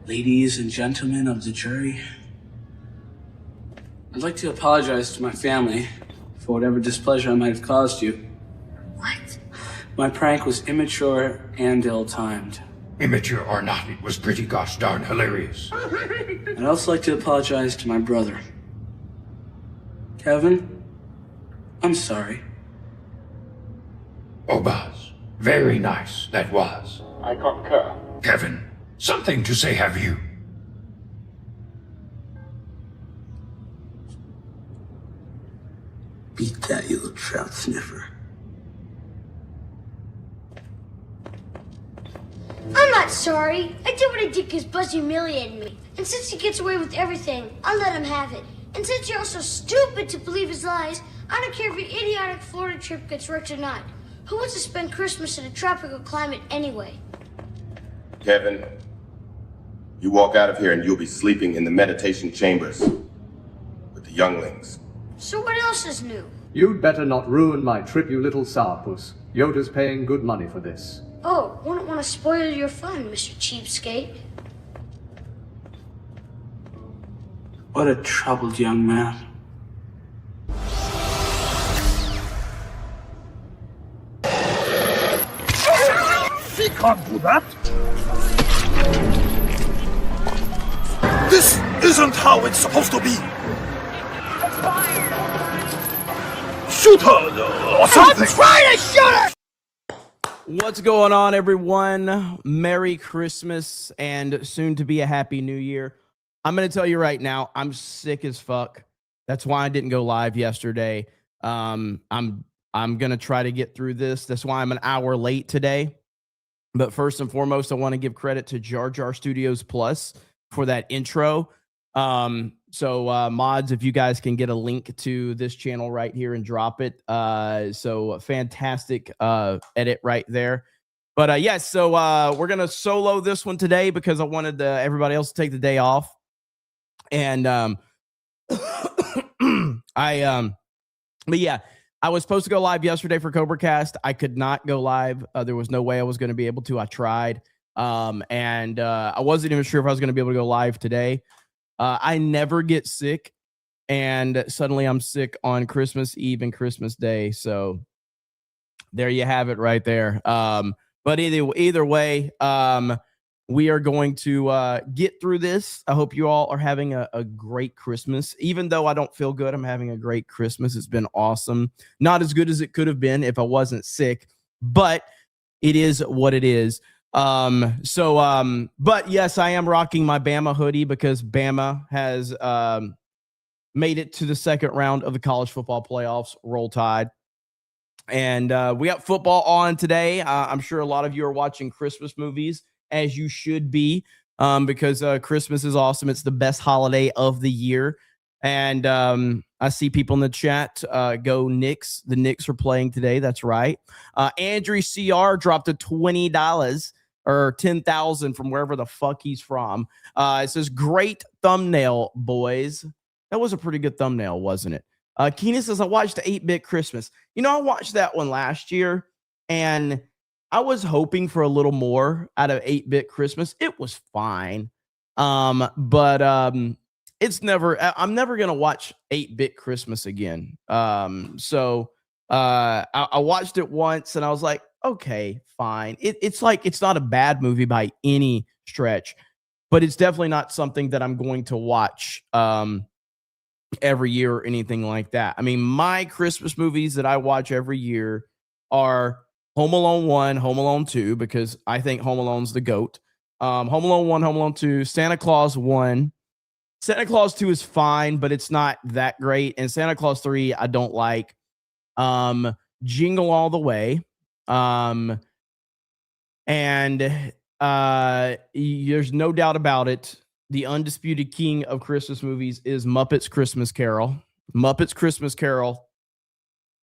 Ladies and gentlemen of the jury, I'd like to apologize to my family for whatever displeasure I might have caused you. What? My prank was immature and ill-timed. Immature or not, it was pretty gosh darn hilarious. I'd also like to apologize to my brother. Kevin, I'm sorry. Oh, Buzz, very nice, that was. I concur. Kevin, something to say have you? Beat that, you little trout sniffer. I'm not sorry. I did what I did because Buzz humiliated me. And since he gets away with everything, I'll let him have it. And since you're also stupid to believe his lies, I don't care if your idiotic Florida trip gets wrecked or not. Who wants to spend Christmas in a tropical climate anyway? Kevin, you walk out of here and you'll be sleeping in the meditation chambers with the younglings. So what else is new? You'd better not ruin my trip, you little sourpuss. Yoda's paying good money for this. Oh, wouldn't want to spoil your fun, Mr. Cheapskate. What a troubled young man. He can't do that! This isn't how it's supposed to be! Shoot her or something! I'm trying to shoot her! What's going on, everyone? Merry Christmas and soon to be a Happy New Year. I'm going to tell you right now, I'm sick as fuck. That's why I didn't go live yesterday. I'm going to try to get through this. That's why I'm an hour late today. But first and foremost, I want to give credit to Jar Jar Studios Plus for that intro. So mods, if you guys can get a link to this channel right here and drop it. So fantastic edit right there. But yes, so we're going to solo this one today because I wanted everybody else to take the day off. And but yeah, I was supposed to go live yesterday for CobraCast. I could not go live. There was no way I was going to be able to. I tried. And I wasn't even sure if I was going to be able to go live today. I never get sick, and suddenly I'm sick on Christmas Eve and Christmas Day. So there you have it right there. But either way, we are going to get through this. I hope you all are having a great Christmas. Even though I don't feel good, I'm having a great Christmas. It's been awesome. Not as good as it could have been if I wasn't sick, but it is what it is. But yes, I am rocking my Bama hoodie because Bama has made it to the second round of the college football playoffs. Roll Tide. And we got football on today. I'm sure a lot of you are watching Christmas movies, as you should be, because Christmas is awesome. It's the best holiday of the year. And I see people in the chat, go Knicks. The Knicks are playing today. That's right. Andrew CR dropped a $20 or 10,000 from wherever the fuck he's from. It says, great thumbnail, boys. That was a pretty good thumbnail, wasn't it? Keenan says, I watched 8-Bit Christmas. You know, I watched that one last year, and I was hoping for a little more out of 8-Bit Christmas. It was fine. But it's never, I'm never going to watch 8-Bit Christmas again. So I watched it once and I was like, okay, fine. It's like, it's not a bad movie by any stretch, but it's definitely not something that I'm going to watch every year or anything like that. I mean, my Christmas movies that I watch every year are Home Alone 1, Home Alone 2, because I think Home Alone's the GOAT. Home Alone 1, Home Alone 2, Santa Claus 1. Santa Claus 2 is fine, but it's not that great. And Santa Claus 3, I don't like. Jingle All the Way. And there's no doubt about it. The undisputed king of Christmas movies is Muppets Christmas Carol. Muppets Christmas Carol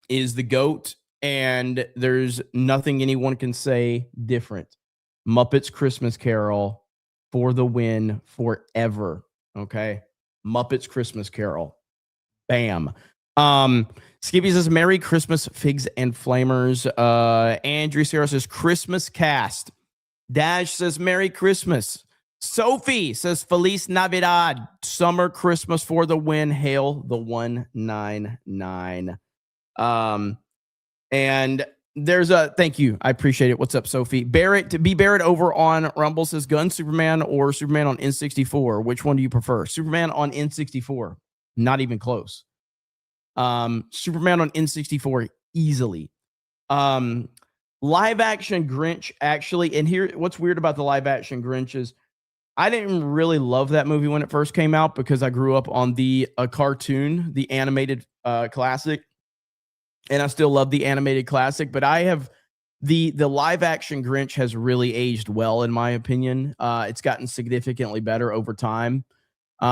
is the GOAT, and there's nothing anyone can say different. Muppets Christmas Carol for the win forever. Okay. Muppets Christmas Carol. Bam. Skippy says, Merry Christmas, Figs and Flamers. Andrew Sarah says, Christmas Cast. Dash says, Merry Christmas. Sophie says Feliz Navidad, summer Christmas for the win. Hail the 199. And there's a thank you. I appreciate it. What's up, Sophie? Barrett over on Rumble says Gun Superman or Superman on N64. Which one do you prefer? Superman on N64. Not even close. Superman on N64 easily. Live action Grinch, actually, and here what's weird about the live action Grinch is I didn't really love that movie when it first came out because I grew up on the cartoon, the animated classic. And I still love the animated classic, but I have the live action Grinch has really aged well, in my opinion. It's gotten significantly better over time.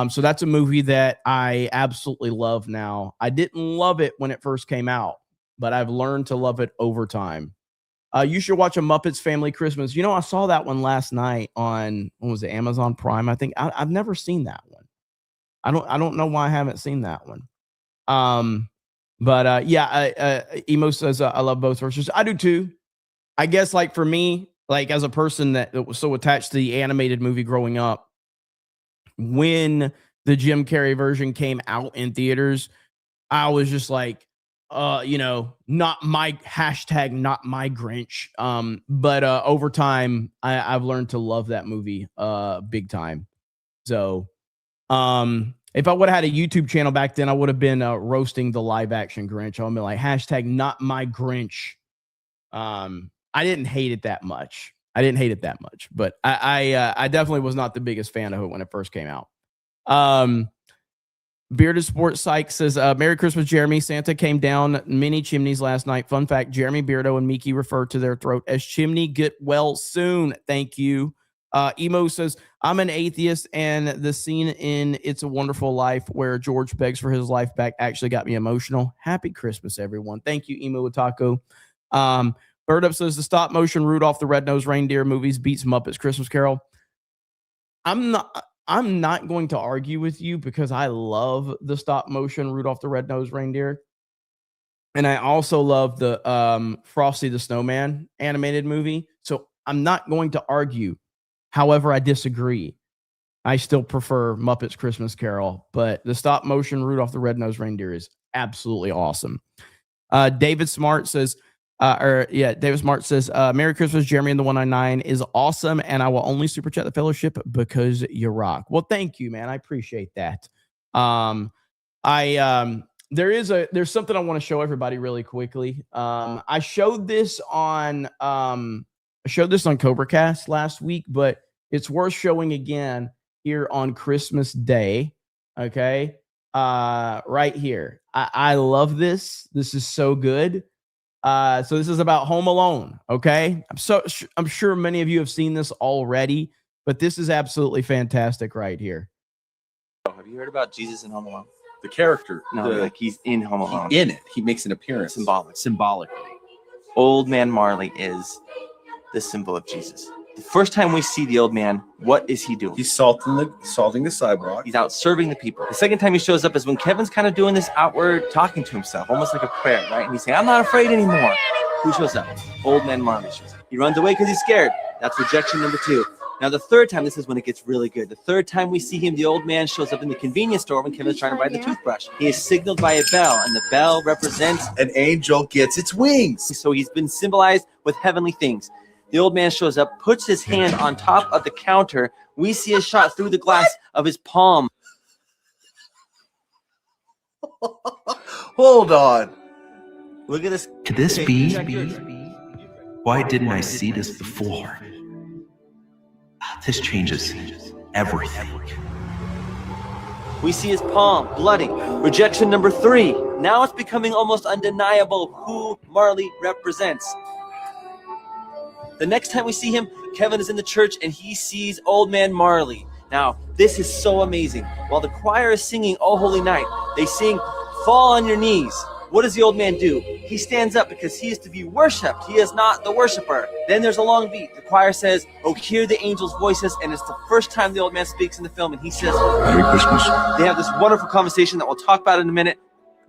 So that's a movie that I absolutely love now. I didn't love it when it first came out, but I've learned to love it over time. You should watch A Muppets Family Christmas. I saw that one last night on, what was it, Amazon Prime? I think I've never seen that one. I don't know why I haven't seen that one. But Emo says I love both versions. I do too. I guess like for me, like as a person that was so attached to the animated movie growing up, when the Jim Carrey version came out in theaters, I was just like, not my not my Grinch. But over time, I've learned to love that movie big time. So if I would have had a YouTube channel back then, I would have been roasting the live action Grinch. I would be like, not my Grinch. I didn't hate it that much. But I definitely was not the biggest fan of it when it first came out. Bearded Sports Psych says, Merry Christmas, Jeremy. Santa came down many chimneys last night. Fun fact, Jeremy Beardo and Miki refer to their throat as chimney. Get well soon. Thank you. Emo says, I'm an atheist, and the scene in It's a Wonderful Life where George begs for his life back actually got me emotional. Happy Christmas, everyone. Thank you, Emo Otaku. Bird Up says, the stop motion Rudolph the Red-Nosed Reindeer movies beats Muppets Christmas Carol. I'm not going to argue with you because I love the stop motion Rudolph the Red-Nosed Reindeer. And I also love the Frosty the Snowman animated movie. So I'm not going to argue. However, I disagree. I still prefer Muppets Christmas Carol, but the stop motion Rudolph the Red-Nosed Reindeer is absolutely awesome. David Smart says, Merry Christmas, Jeremy and the 199 is awesome, and I will only super chat the fellowship because you rock. Well, thank you, man. I appreciate that. There's something I want to show everybody really quickly. I showed this on Cobra Cast last week, but it's worth showing again here on Christmas Day. Okay. Right here. I love this. This is so good. So this is about Home Alone. Okay. I'm sure many of you have seen this already, but this is absolutely fantastic right here. Have you heard about Jesus in Home Alone? The character. No, like he's in Home Alone. In it. He makes an appearance. Symbolically. Old Man Marley is the symbol of Jesus. The first time we see the old man, what is he doing? He's salting the sidewalk. He's out serving the people. The second time he shows up is when Kevin's kind of doing this outward talking to himself, almost like a prayer, right? And he's saying, I'm not afraid anymore. Who shows up? Old Man Marley shows up. He runs away because he's scared. That's rejection number 2. Now, the third time, this is when it gets really good. The third time we see him, the old man shows up in the convenience store when Kevin's trying to buy the toothbrush. He is signaled by a bell, and the bell represents an angel gets its wings. So he's been symbolized with heavenly things. The old man shows up, puts his hand on top of the counter. We see a shot through the glass of his palm. Hold on. Look at this. Could this be? Why didn't I see this before? This changes everything. We see his palm, bloody. Rejection number 3. Now it's becoming almost undeniable who Marley represents. The next time we see him, Kevin is in the church and he sees Old Man Marley. Now, this is so amazing. While the choir is singing Oh Holy Night, they sing Fall on Your Knees. What does the old man do? He stands up because he is to be worshipped. He is not the worshiper. Then there's a long beat. The choir says, oh, hear the angels' voices. And it's the first time the old man speaks in the film. And he says, Merry Christmas. They have this wonderful conversation that we'll talk about in a minute.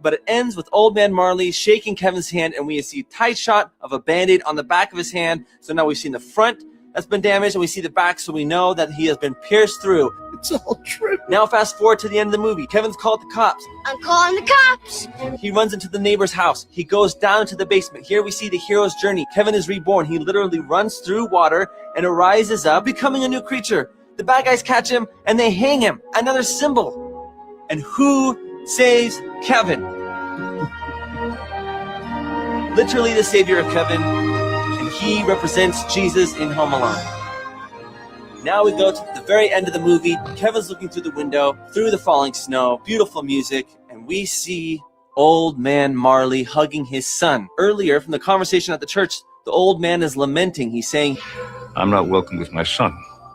But it ends with Old Man Marley shaking Kevin's hand. And we see a tight shot of a Band-Aid on the back of his hand. So now we've seen the front that's been damaged, and we see the back, so we know that he has been pierced through. It's all true. Now fast forward to the end of the movie. Kevin's called the cops. I'm calling the cops. He runs into the neighbor's house. He goes down into the basement. Here we see the hero's journey. Kevin is reborn. He literally runs through water and rises up, becoming a new creature. The bad guys catch him, and they hang him. Another symbol. And who saves Kevin? Literally the savior of Kevin. And he represents Jesus in Home Alone. Now we go to the very end of the movie. Kevin's looking through the window, through the falling snow, beautiful music, and we see old man Marley hugging his son. Earlier, from the conversation at the church, the old man is lamenting. He's saying, I'm not welcome with my son.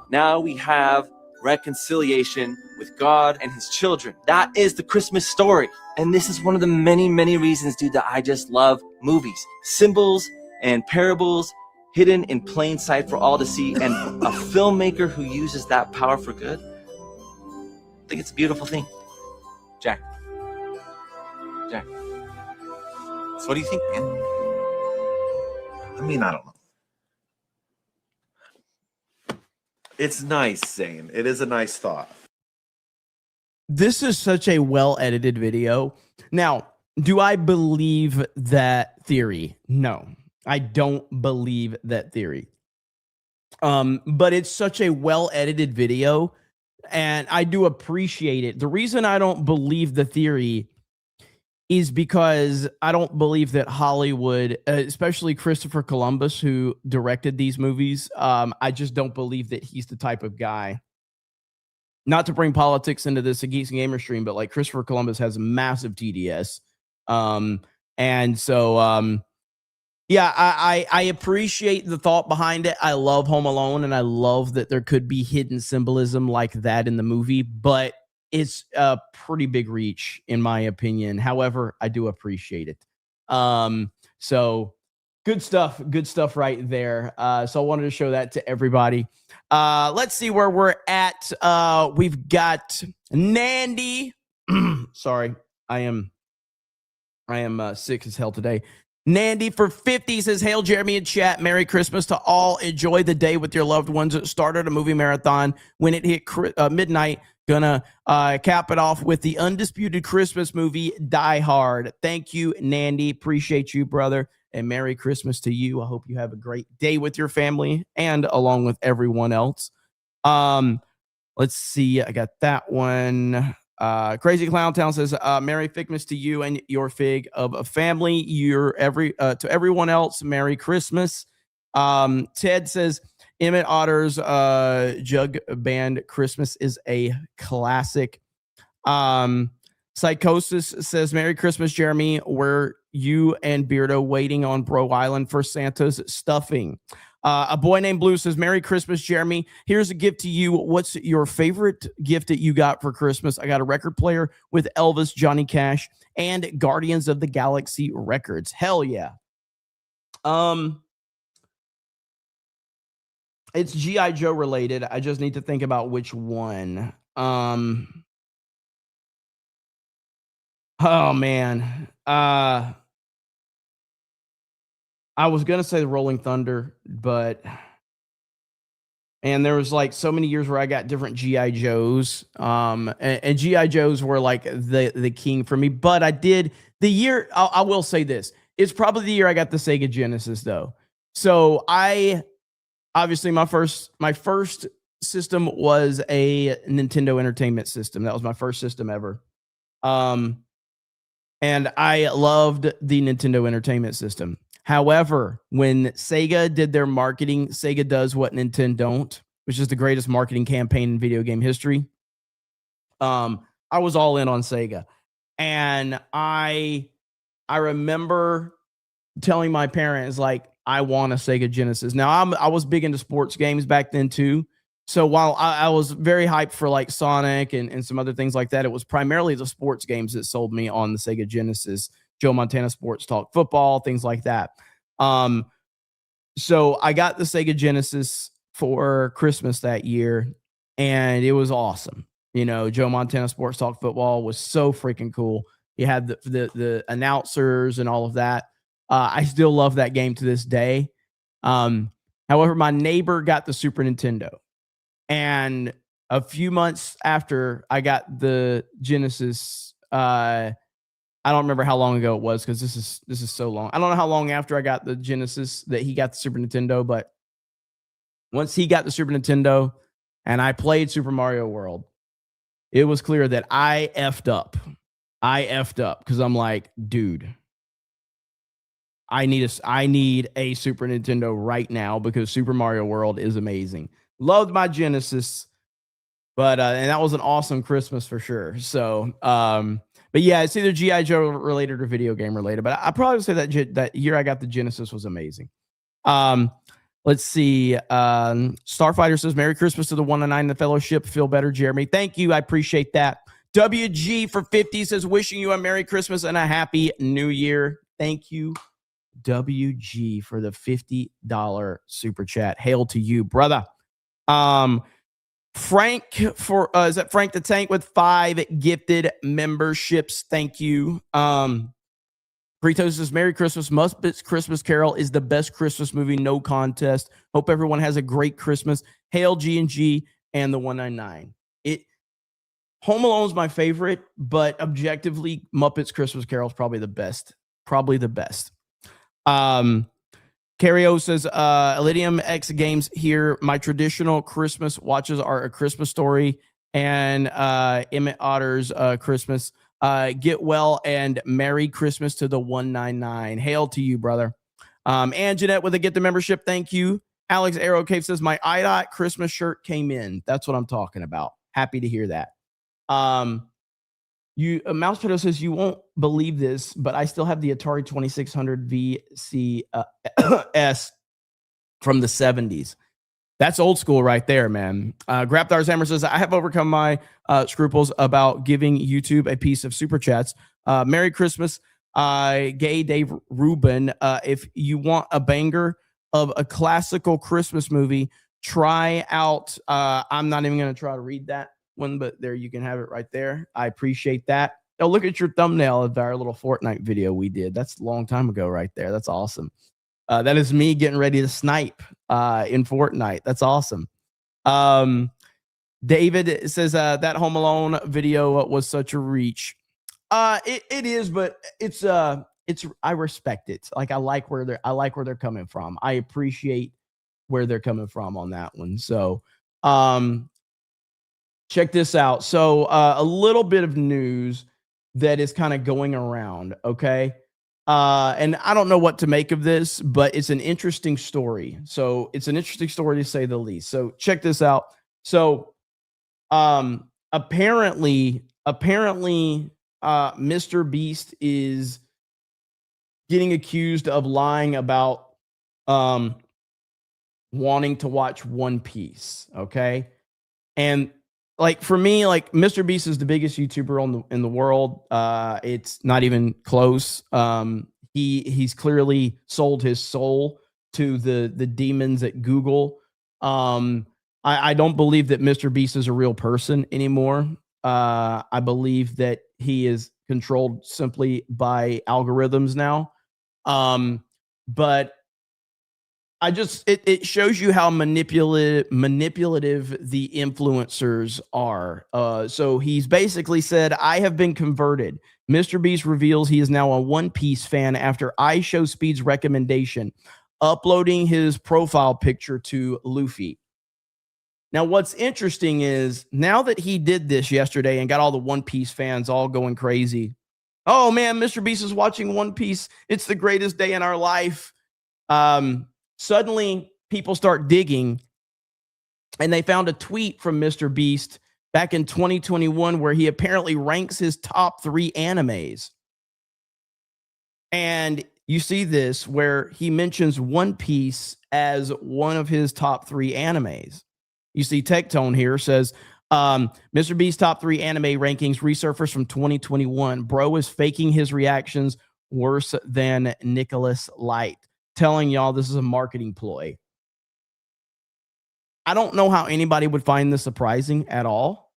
now we have reconciliation with God and his children. That is the Christmas story. And this is one of the many, many reasons, dude, that I just love movies. Symbols and parables hidden in plain sight for all to see, and a filmmaker who uses that power for good. I think it's a beautiful thing. Jack. So what do you think, man? I mean, I don't know. It's nice, Zane. It is a nice thought. This is such a well-edited video. Now, do I believe that theory? No, I don't believe that theory. But it's such a well-edited video, and I do appreciate it. The reason I don't believe the theory is because I don't believe that Hollywood, especially Christopher Columbus, who directed these movies, I just don't believe that he's the type of guy. Not to bring politics into this Geeks and Gamer stream, but like Christopher Columbus has massive TDS. And so, yeah, I appreciate the thought behind it. I love Home Alone, and I love that there could be hidden symbolism like that in the movie, but it's a pretty big reach, in my opinion. However, I do appreciate it. So good stuff right there. So I wanted to show that to everybody. Let's see where we're at. We've got Nandy. Sorry, I am sick as hell today. Nandy for 50 says, hail Jeremy in chat. Merry Christmas to all. Enjoy the day with your loved ones. It started a movie marathon when it hit midnight. Gonna cap it off with the undisputed Christmas movie, Die Hard. Thank you, Nandy. Appreciate you, brother. And Merry Christmas to you. I hope you have a great day with your family and along with everyone else. Let's see. I got that one. Crazy Clown Town says, Merry Figmas to you and your fig of a family. To everyone else, Merry Christmas. Ted says, Emmett Otter's Jug Band Christmas is a classic. Psychosis says, Merry Christmas, Jeremy. Were you and Beardo waiting on Bro Island for Santa's stuffing? A boy named Blue says, Merry Christmas, Jeremy. Here's a gift to you. What's your favorite gift that you got for Christmas? I got a record player with Elvis, Johnny Cash, and Guardians of the Galaxy records. Hell yeah. It's G.I. Joe related. I just need to think about which one. Oh, man. I was going to say the Rolling Thunder, but... And there was like so many years where I got different G.I. Joes. And G.I. Joes were like the king for me. But I did... The year... I will say this. It's probably the year I got the Sega Genesis, though. So obviously, my first system was a Nintendo Entertainment System. That was my first system ever. And I loved the Nintendo Entertainment System. However, when Sega did their marketing, Sega does what Nintendo don't, which is the greatest marketing campaign in video game history. I was all in on Sega. And I remember telling my parents, like, I want a Sega Genesis. Now, I was big into sports games back then, too. So while I was very hyped for, like, Sonic and some other things like that, it was primarily the sports games that sold me on the Sega Genesis. Joe Montana Sports Talk Football, things like that. So I got the Sega Genesis for Christmas that year, and it was awesome. You know, Joe Montana Sports Talk Football was so freaking cool. You had the announcers and all of that. I still love that game to this day. However, my neighbor got the Super Nintendo. And a few months after I got the Genesis, I don't remember how long ago it was because this is so long. I don't know how long after I got the Genesis that he got the Super Nintendo, but once he got the Super Nintendo and I played Super Mario World, it was clear that I effed up. I effed up because I'm like, dude, I need a Super Nintendo right now because Super Mario World is amazing. Loved my Genesis, but and that was an awesome Christmas for sure. So, but yeah, it's either G.I. Joe related or video game related. But I probably would say that year I got the Genesis was amazing. Let's see. Starfighter says, Merry Christmas to the 109 in the fellowship. Feel better, Jeremy. Thank you. I appreciate that. WG for 50 says, wishing you a Merry Christmas and a Happy New Year. Thank you, WG, for the $50 super chat. Hail to you, brother. Frank for is that Frank the Tank with 5 gifted memberships. Thank you. Britos says, Merry Christmas. Muppets Christmas Carol is the best Christmas movie, no contest. Hope everyone has a great Christmas. Hail G&G and the 199. Home Alone's my favorite, but objectively, Muppets Christmas Carol is probably the best. Probably the best. Cario says, Elydium X Games here. My traditional Christmas watches are A Christmas Story and Emmett Otter's Christmas. Get well and Merry Christmas to the 199. Hail to you, brother. And Jeanette with a get the membership. Thank you. Alex Arrow Cave says, my IDOT Christmas shirt came in. That's what I'm talking about. Happy to hear that. Mouse Pedo says, you won't believe this, but I still have the Atari 2600 VCS from the 70s. That's old school right there, man. Grapdar's Hammer says, I have overcome my scruples about giving YouTube a piece of super chats. Merry Christmas, Gay Dave Rubin. If you want a banger of a classical Christmas movie, try out, I'm not even going to try to read that one, but there you can have it right there. I appreciate that. Oh, look at your thumbnail of our little Fortnite video we did. That's a long time ago right there. That's awesome. That is me getting ready to snipe in Fortnite. That's awesome. David says that Home Alone video was such a reach. It is, but it's I respect it. Like I like where they're coming from. I appreciate where they're coming from on that one. So check this out. So a little bit of news that is kind of going around, okay? And I don't know what to make of this, but it's an interesting story. So it's an interesting story to say the least. So check this out. So apparently Mr. Beast is getting accused of lying about wanting to watch One Piece, okay? And like for me, like Mr. Beast is the biggest YouTuber in the world. It's not even close. He's clearly sold his soul to the demons at Google. I don't believe that Mr. Beast is a real person anymore. I believe that he is controlled simply by algorithms now. But it shows you how manipulative the influencers are. So he's basically said, I have been converted. Mr. Beast reveals he is now a One Piece fan after iShowSpeed's recommendation, uploading his profile picture to Luffy. Now, what's interesting is now that he did this yesterday and got all the One Piece fans all going crazy. Oh man, Mr. Beast is watching One Piece. It's the greatest day in our life. Suddenly people start digging and they found a tweet from Mr. Beast back in 2021 where he apparently ranks his top 3 animes. And you see this where he mentions One Piece as one of his top 3 animes. You see Tectone here says, Mr. Beast's top 3 anime rankings resurfaced from 2021. Bro is faking his reactions worse than Nicholas Light. Telling y'all this is a marketing ploy. I don't know how anybody would find this surprising at all.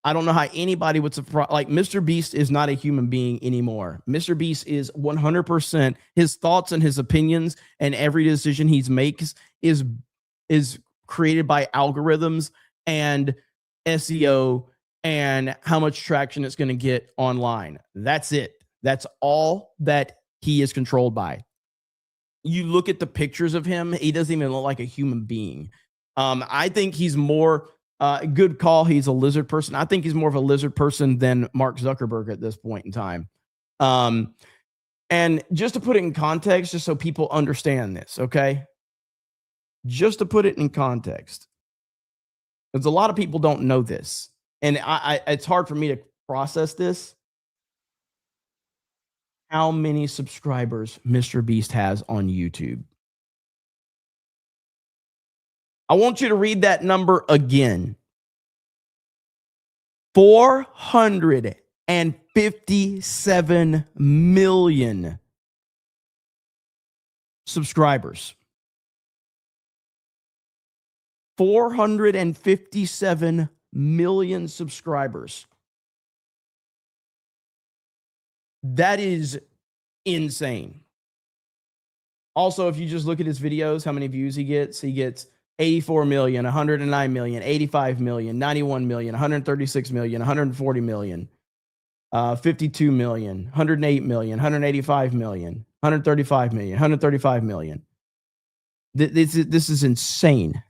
I don't know how anybody would surprise. Like, Mr. Beast is not a human being anymore. Mr. Beast is 100%, his thoughts and his opinions and every decision he makes is created by algorithms and SEO and how much traction it's going to get online. That's it. That's all that he is controlled by. You look at the pictures of him, he doesn't even look like a human being. I think he's more good call. He's a lizard person. I think he's more of a lizard person than Mark Zuckerberg at this point in time. And just to put it in context, just so people understand this, okay? Just to put it in context, because a lot of people don't know this, and it's hard for me to process this. How many subscribers Mr. Beast has on YouTube? I want you to read that number again. 457 million subscribers. 457 million subscribers. That is insane. Also, if you just look at his videos, how many views he gets 84 million, 109 million, 85 million, 91 million, 136 million, 140 million, 52 million, 108 million, 185 million, 135 million, 135 million. This is insane.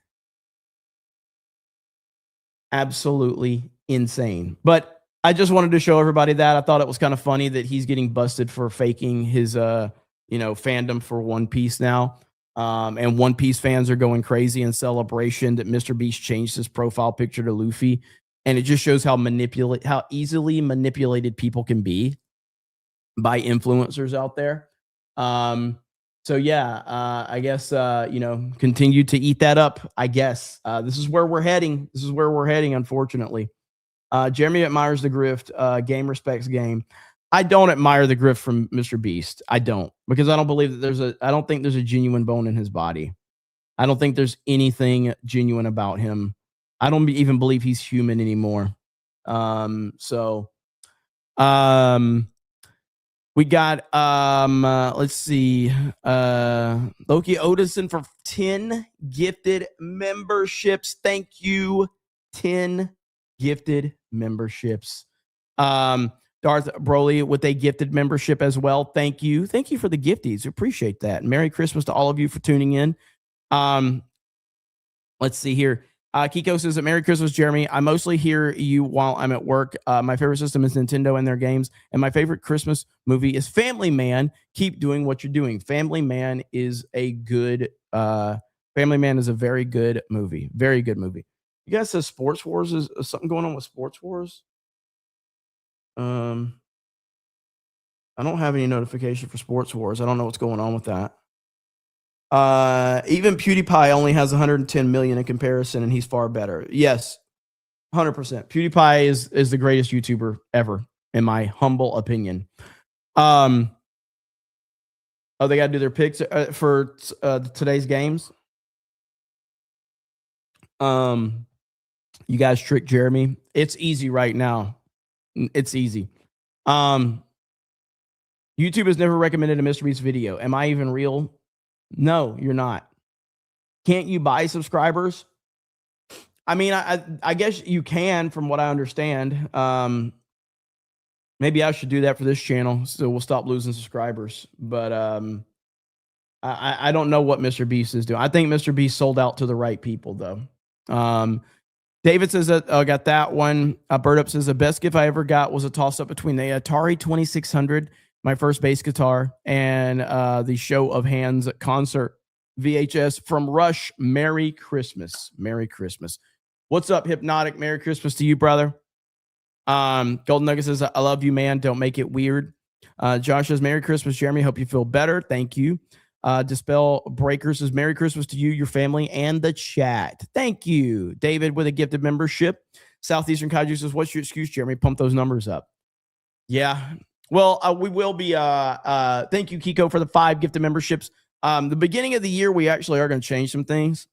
Absolutely insane. But I just wanted to show everybody that. I thought it was kind of funny that he's getting busted for faking his fandom for One Piece now. And One Piece fans are going crazy in celebration that Mr. Beast changed his profile picture to Luffy. And it just shows how easily manipulated people can be by influencers out there. So yeah, I guess continue to eat that up. I guess this is where we're heading. Unfortunately. Jeremy admires the grift. Game respects game. I don't admire the grift from Mr. Beast. I don't, because I don't believe that I don't think there's a genuine bone in his body. I don't think there's anything genuine about him. I don't even believe he's human anymore. We got let's see, Loki Odison for 10 gifted memberships. Thank you. 10 gifted memberships. Darth Broly with a gifted membership as well. Thank you for the gifties. Appreciate that. Merry Christmas to all of you for tuning in. Let's see here. Kiko says that Merry Christmas, Jeremy. I mostly hear you while I'm at work. My favorite system is Nintendo and their games, and my favorite Christmas movie is Family Man. Keep doing what you're doing. Family Man is a very good movie. Very good movie. You guys said Sports Wars is something going on with Sports Wars? I don't have any notification for Sports Wars. I don't know what's going on with that. Even PewDiePie only has 110 million in comparison, and he's far better. Yes, 100%. PewDiePie is the greatest YouTuber ever, in my humble opinion. They got to do their picks for today's games. You guys tricked Jeremy. It's easy right now. It's easy. YouTube has never recommended a Mr. Beast video. Am I even real? No, you're not. Can't you buy subscribers? I mean, I guess you can, from what I understand. Maybe I should do that for this channel, so we'll stop losing subscribers. But I don't know what Mr. Beast is doing. I think Mr. Beast sold out to the right people, though. David says that I got that one. Bird Up says the best gift I ever got was a toss-up between the Atari 2600, my first bass guitar, and the Show of Hands concert VHS from Rush. Merry Christmas. Merry Christmas. What's up, Hypnotic? Merry Christmas to you, brother. Golden Nugget says, I love you, man. Don't make it weird. Josh says, Merry Christmas, Jeremy. Hope you feel better. Thank you. Dispel Breaker says, Merry Christmas to you, your family, and the chat. Thank you. David with a gifted membership. Southeastern Kaiju says, what's your excuse, Jeremy? Pump those numbers up. Yeah. Well, we will be. Thank you, Kiko, for the 5 gifted memberships. The beginning of the year, we actually are going to change some things.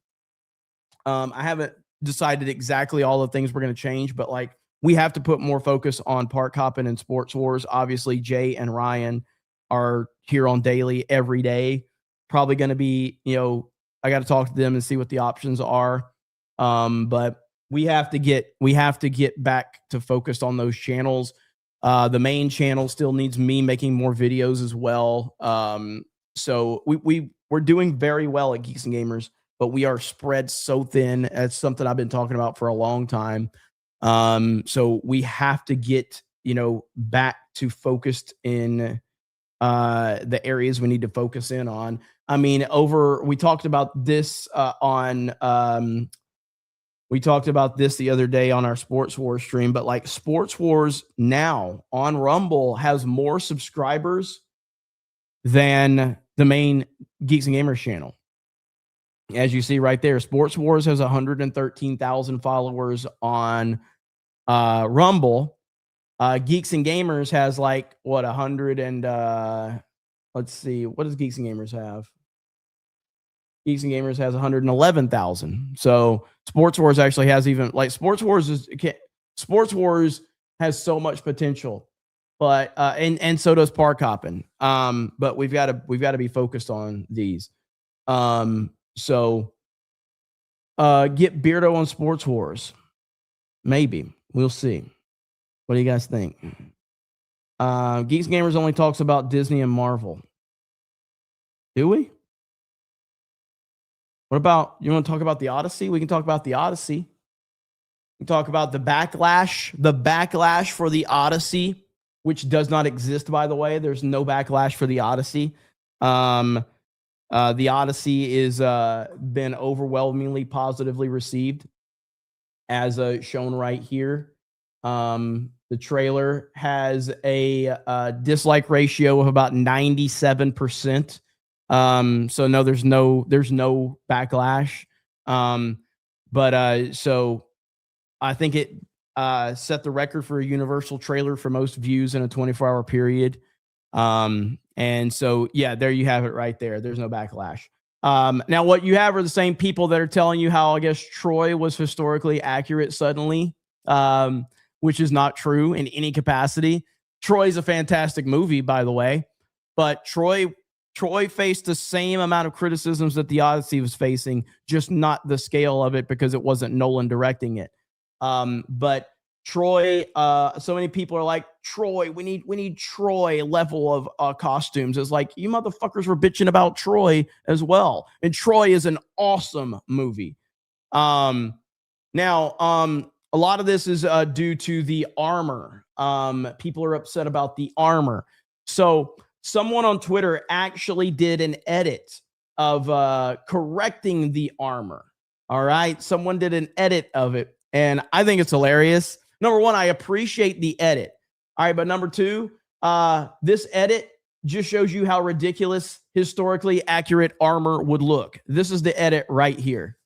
I haven't decided exactly all the things we're going to change, but like we have to put more focus on Park Hopping and Sports Wars. Obviously, Jay and Ryan are here on daily every day. Probably going to be, I got to talk to them and see what the options are. But we have to get back to focused on those channels. The main channel still needs me making more videos as well. So we're doing very well at Geeks and Gamers, but we are spread so thin. That's something I've been talking about for a long time. So we have to get, back to focused in the areas we need to focus in on. I mean, we talked about this we talked about this the other day on our Sports Wars stream, but like Sports Wars now on Rumble has more subscribers than the main Geeks and Gamers channel. As you see right there, Sports Wars has 113,000 followers on Rumble. Geeks and Gamers has like what 100 and let's see, what does Geeks and Gamers have? Geeks and Gamers has 111,000. So Sports Wars actually has even like Sports Wars has so much potential, but and so does Park Hopping. But we've got to be focused on these. So get Beardo on Sports Wars. Maybe. We'll see. What do you guys think? Geeks and Gamers only talks about Disney and Marvel. Do we? What about, you want to talk about the Odyssey? We can talk about the Odyssey. We can talk about the backlash for the Odyssey, which does not exist, by the way. There's no backlash for the Odyssey. The Odyssey is been overwhelmingly positively received, as shown right here. The trailer has a dislike ratio of about 97%. So no, there's no backlash. So I think it set the record for a Universal trailer for most views in a 24-hour period. And so, yeah, there you have it right there. There's no backlash. Now what you have are the same people that are telling you how, I guess, Troy was historically accurate suddenly, which is not true in any capacity. Troy's a fantastic movie, by the way, but Troy faced the same amount of criticisms that the Odyssey was facing, just not the scale of it because it wasn't Nolan directing it. But Troy, so many people are like, Troy, we need Troy level of costumes. It's like, you motherfuckers were bitching about Troy as well. And Troy is an awesome movie. Now, a lot of this is due to the armor. People are upset about the armor. So someone on Twitter actually did an edit of correcting the armor. All right. Someone did an edit of it, and I think it's hilarious. Number one, I appreciate the edit. All right. But number two, this edit just shows you how ridiculous historically accurate armor would look. This is the edit right here.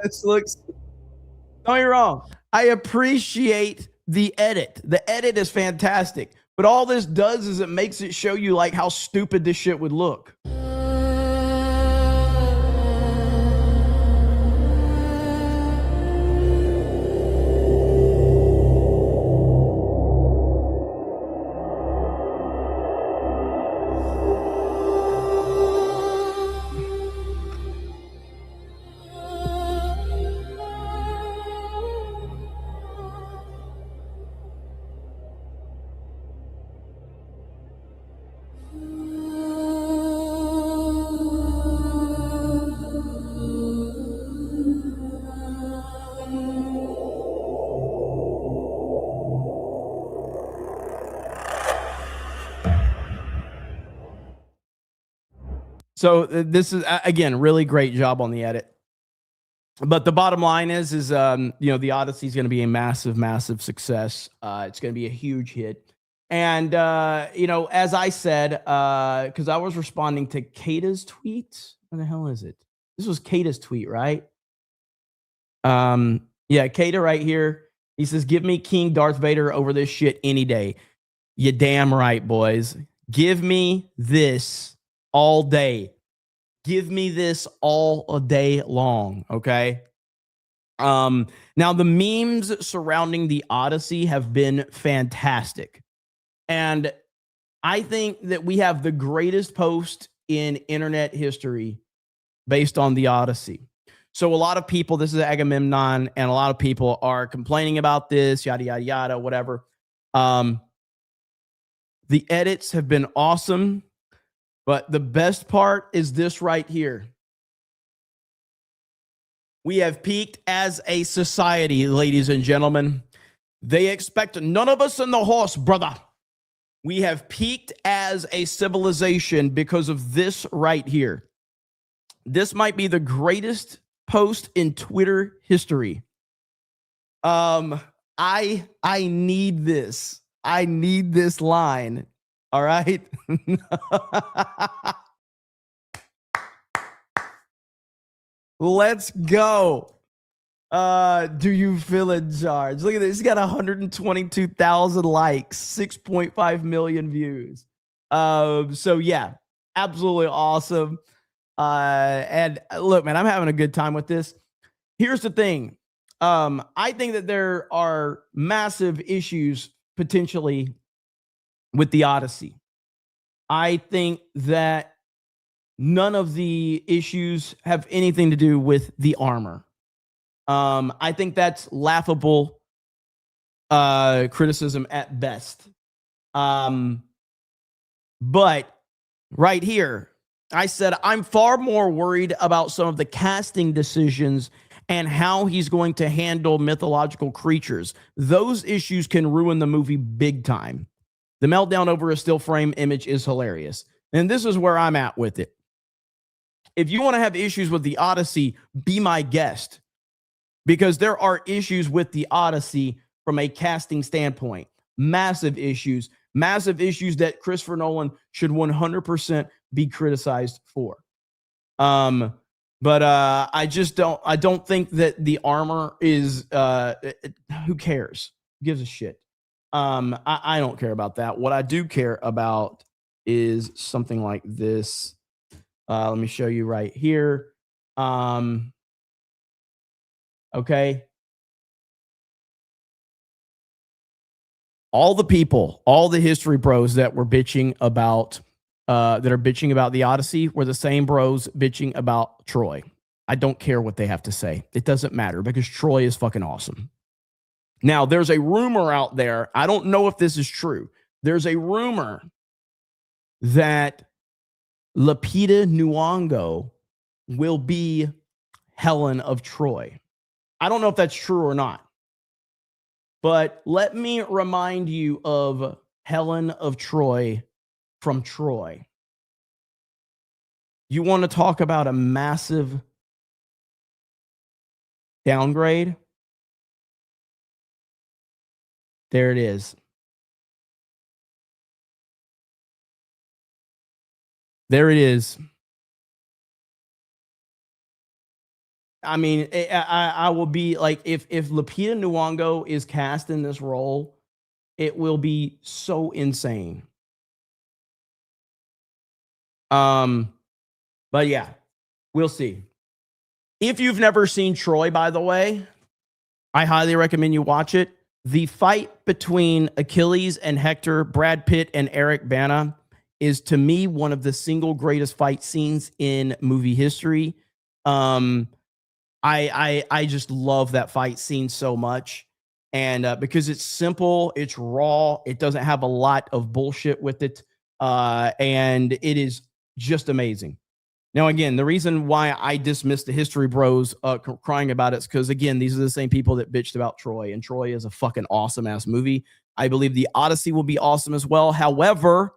This looks, don't get me wrong, I appreciate the edit. The edit is fantastic. But all this does is it makes it show you like how stupid this shit would look. So this is, again, really great job on the edit. But the bottom line is the Odyssey is going to be a massive, massive success. It's going to be a huge hit. And, as I said, because I was responding to Kata's tweet. What the hell is it? This was Kata's tweet, right? Yeah, Kata right here. He says, give me King Darth Vader over this shit any day. You damn right, boys. Give me this all day. Give me this all day long, okay? Now, the memes surrounding the Odyssey have been fantastic. And I think that we have the greatest post in internet history based on the Odyssey. So a lot of people, this is Agamemnon, and a lot of people are complaining about this, yada, yada, yada, whatever. The edits have been awesome, but the best part is this right here. We have peaked as a society, ladies and gentlemen. They expect none of us in the horse, brother. We have peaked as a civilization because of this right here. This might be the greatest post in Twitter history. I need this. I need this line. All right. Let's go. Do you feel in charge? Look at this. He's got 122,000 likes, 6.5 million views. So yeah, absolutely awesome. And look, man, I'm having a good time with this. Here's the thing. I think that there are massive issues potentially with the Odyssey. I think that none of the issues have anything to do with the armor. I think that's laughable criticism at best. But right here, I said I'm far more worried about some of the casting decisions and how he's going to handle mythological creatures. Those issues can ruin the movie big time. The meltdown over a still frame image is hilarious. And this is where I'm at with it. If you want to have issues with the Odyssey, be my guest. Because there are issues with the Odyssey from a casting standpoint. Massive issues that Christopher Nolan should 100% be criticized for. But I don't think that the armor is, who cares? Who gives a shit? I don't care about that. What I do care about is something like this. Let me show you right here. Okay. All the people, all the history bros that were bitching about, that are bitching about the Odyssey were the same bros bitching about Troy. I don't care what they have to say. It doesn't matter because Troy is fucking awesome. Now, there's a rumor out there. I don't know if this is true. There's a rumor that Lupita Nyong'o will be Helen of Troy. I don't know if that's true or not. But let me remind you of Helen of Troy from Troy. You want to talk about a massive downgrade? There it is. There it is. I mean, I will be like, if Lupita Nyong'o is cast in this role, it will be so insane. But yeah, we'll see. If you've never seen Troy, by the way, I highly recommend you watch it. The fight between Achilles and Hector, Brad Pitt and Eric Bana, is to me one of the single greatest fight scenes in movie history. I just love that fight scene so much. And because it's simple, it's raw, it doesn't have a lot of bullshit with it. And it is just amazing. Now, again, the reason why I dismiss the history bros crying about it is because, again, these are the same people that bitched about Troy, and Troy is a fucking awesome-ass movie. I believe the Odyssey will be awesome as well. However,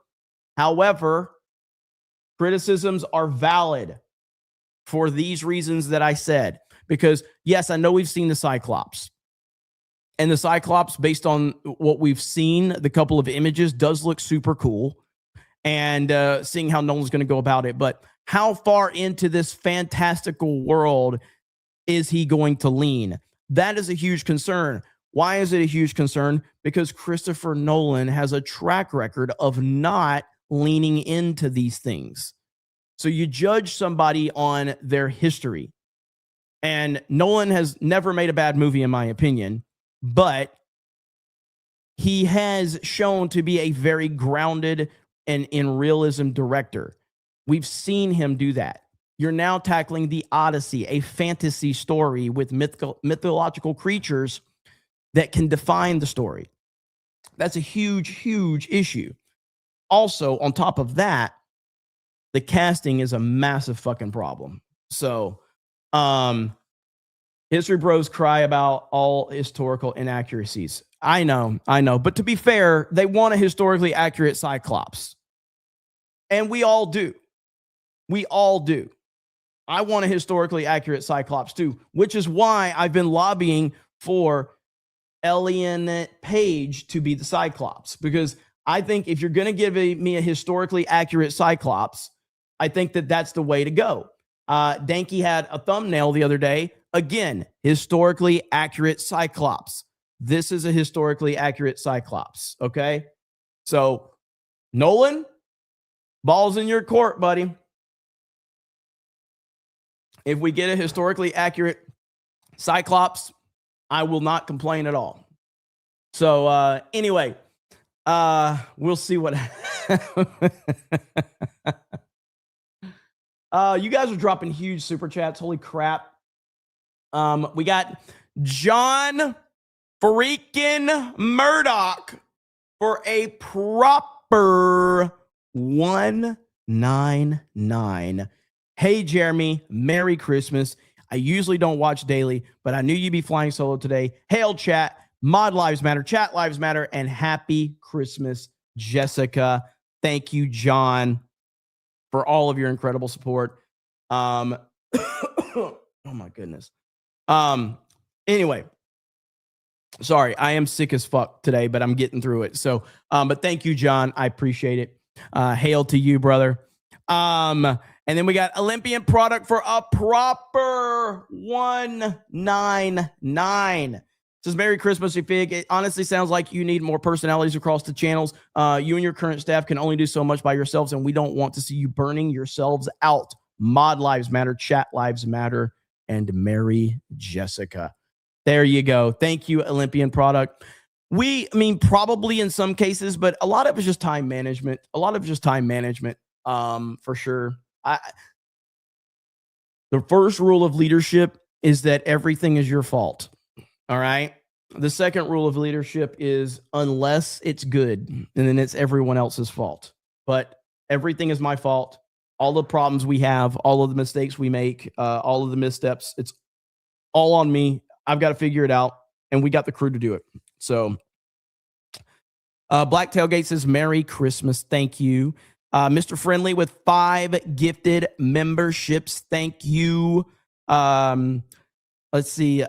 criticisms are valid for these reasons that I said. Because, yes, I know we've seen the Cyclops. And the Cyclops, based on what we've seen, the couple of images, does look super cool. And seeing how Nolan's going to go about it. But how far into this fantastical world is he going to lean? That is a huge concern. Why is it a huge concern? Because Christopher Nolan has a track record of not leaning into these things. So you judge somebody on their history. And Nolan has never made a bad movie, in my opinion, but he has shown to be a very grounded and in realism director. We've seen him do that. You're now tackling the Odyssey, a fantasy story with mythological creatures that can define the story. That's a huge, huge issue. Also, on top of that, the casting is a massive fucking problem. So, history bros cry about all historical inaccuracies. I know. But to be fair, they want a historically accurate Cyclops. And we all do. I want a historically accurate Cyclops too, which is why I've been lobbying for Ellen Page to be the Cyclops, because I think if you're going to give me a historically accurate Cyclops, I think that that's the way to go. Danky had a thumbnail the other day. Again, historically accurate Cyclops. This is a historically accurate Cyclops. Okay. So, Nolan, ball's in your court, buddy. If we get a historically accurate Cyclops, I will not complain at all. So, anyway, we'll see what you guys are dropping huge super chats. Holy crap. We got John freaking Murdoch for a proper 199. Hey, Jeremy, Merry Christmas. I usually don't watch daily, but I knew you'd be flying solo today. Hail, chat. Mod Lives Matter, Chat Lives Matter, and Happy Christmas, Jessica. Thank you, John, for all of your incredible support. Oh, my goodness. Anyway, sorry, I am sick as fuck today, but I'm getting through it. So, but thank you, John. I appreciate it. Hail to you, brother. And then we got Olympian product for a proper 199. Says Merry Christmas, you fig. It honestly sounds like you need more personalities across the channels. You and your current staff can only do so much by yourselves, and we don't want to see you burning yourselves out. Mod Lives Matter, Chat Lives Matter, and Merry Jessica. There you go. Thank you, Olympian product. Probably in some cases, but a lot of it's just time management. For sure. The first rule of leadership is that everything is your fault. All right. The second rule of leadership is unless it's good, and then it's everyone else's fault. But everything is my fault. All the problems we have, all of the mistakes we make, all of the missteps, it's all on me. I've got to figure it out, and we got the crew to do it. So, Black Tailgate says, Merry Christmas. Thank you. Mr. Friendly with 5 gifted memberships. Thank you. Let's see.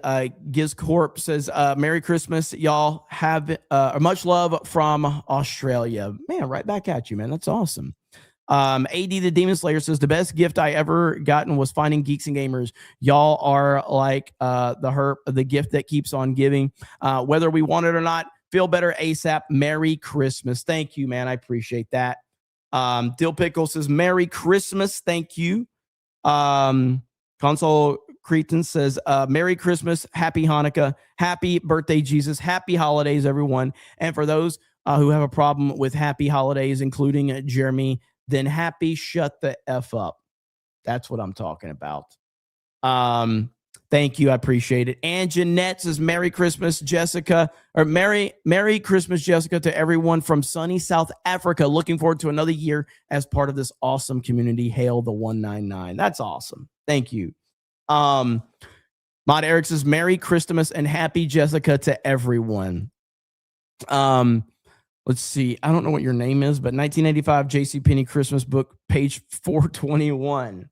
Giz Corp says, Merry Christmas. Y'all have much love from Australia. Man, right back at you, man. That's awesome. AD the Demon Slayer says, the best gift I ever gotten was finding Geeks and Gamers. Y'all are like the gift that keeps on giving. Whether we want it or not, feel better ASAP. Merry Christmas. Thank you, man. I appreciate that. Dill Pickle says, Merry Christmas. Thank you. Console Cretan says, Merry Christmas, Happy Hanukkah, Happy Birthday, Jesus, Happy Holidays, everyone. And for those who have a problem with Happy Holidays, including Jeremy, then happy shut the F up. That's what I'm talking about. Thank you. I appreciate it. And Jeanette says, Merry Christmas, Jessica, or Merry Christmas, Jessica, to everyone from sunny South Africa. Looking forward to another year as part of this awesome community. Hail the 199. That's awesome. Thank you. Mod Eric says, Merry Christmas and Happy Jessica to everyone. Let's see. I don't know what your name is, but 1985 JCPenney Christmas book, page 421.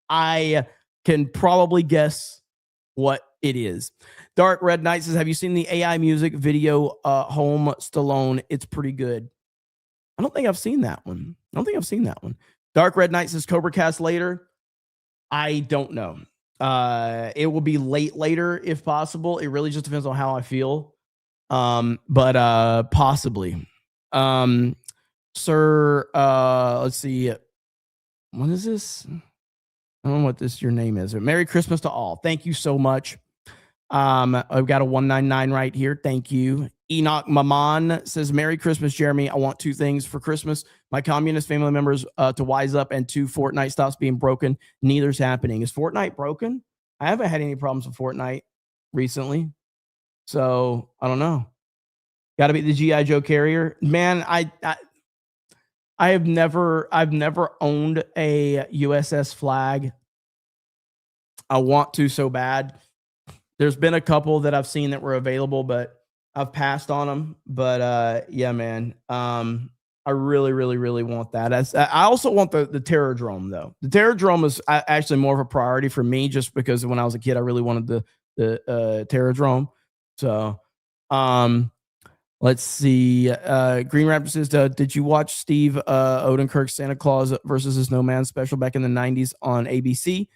I can probably guess what it is. Dark Red Knight says, have you seen the AI music video, Home Stallone? It's pretty good. I don't think I've seen that one. Dark Red Knight says, Cobra Cast later. I don't know. It will be later if possible. It really just depends on how I feel. But possibly. Sir, let's see. What is this? I don't know what your name is. Merry Christmas to all. Thank you so much. I've got a 199 right here. Thank you. Enoch Maman says, Merry Christmas, Jeremy. I want two things for Christmas. My communist family members to wise up, and two, Fortnite stops being broken. Neither's happening. Is Fortnite broken? I haven't had any problems with Fortnite recently. So I don't know. Got to be the G.I. Joe carrier. Man, I've never owned a USS flag. I want to so bad. There's been a couple that I've seen that were available, but I've passed on them. But yeah, man. I really, really, really want that. I also want the Terradrome, though. The Terradrome is actually more of a priority for me, just because when I was a kid, I really wanted the Terradrome. So, let's see. Green Raptor says, did you watch Steve Odenkirk's Santa Claus versus the Snowman special back in the 90s on ABC?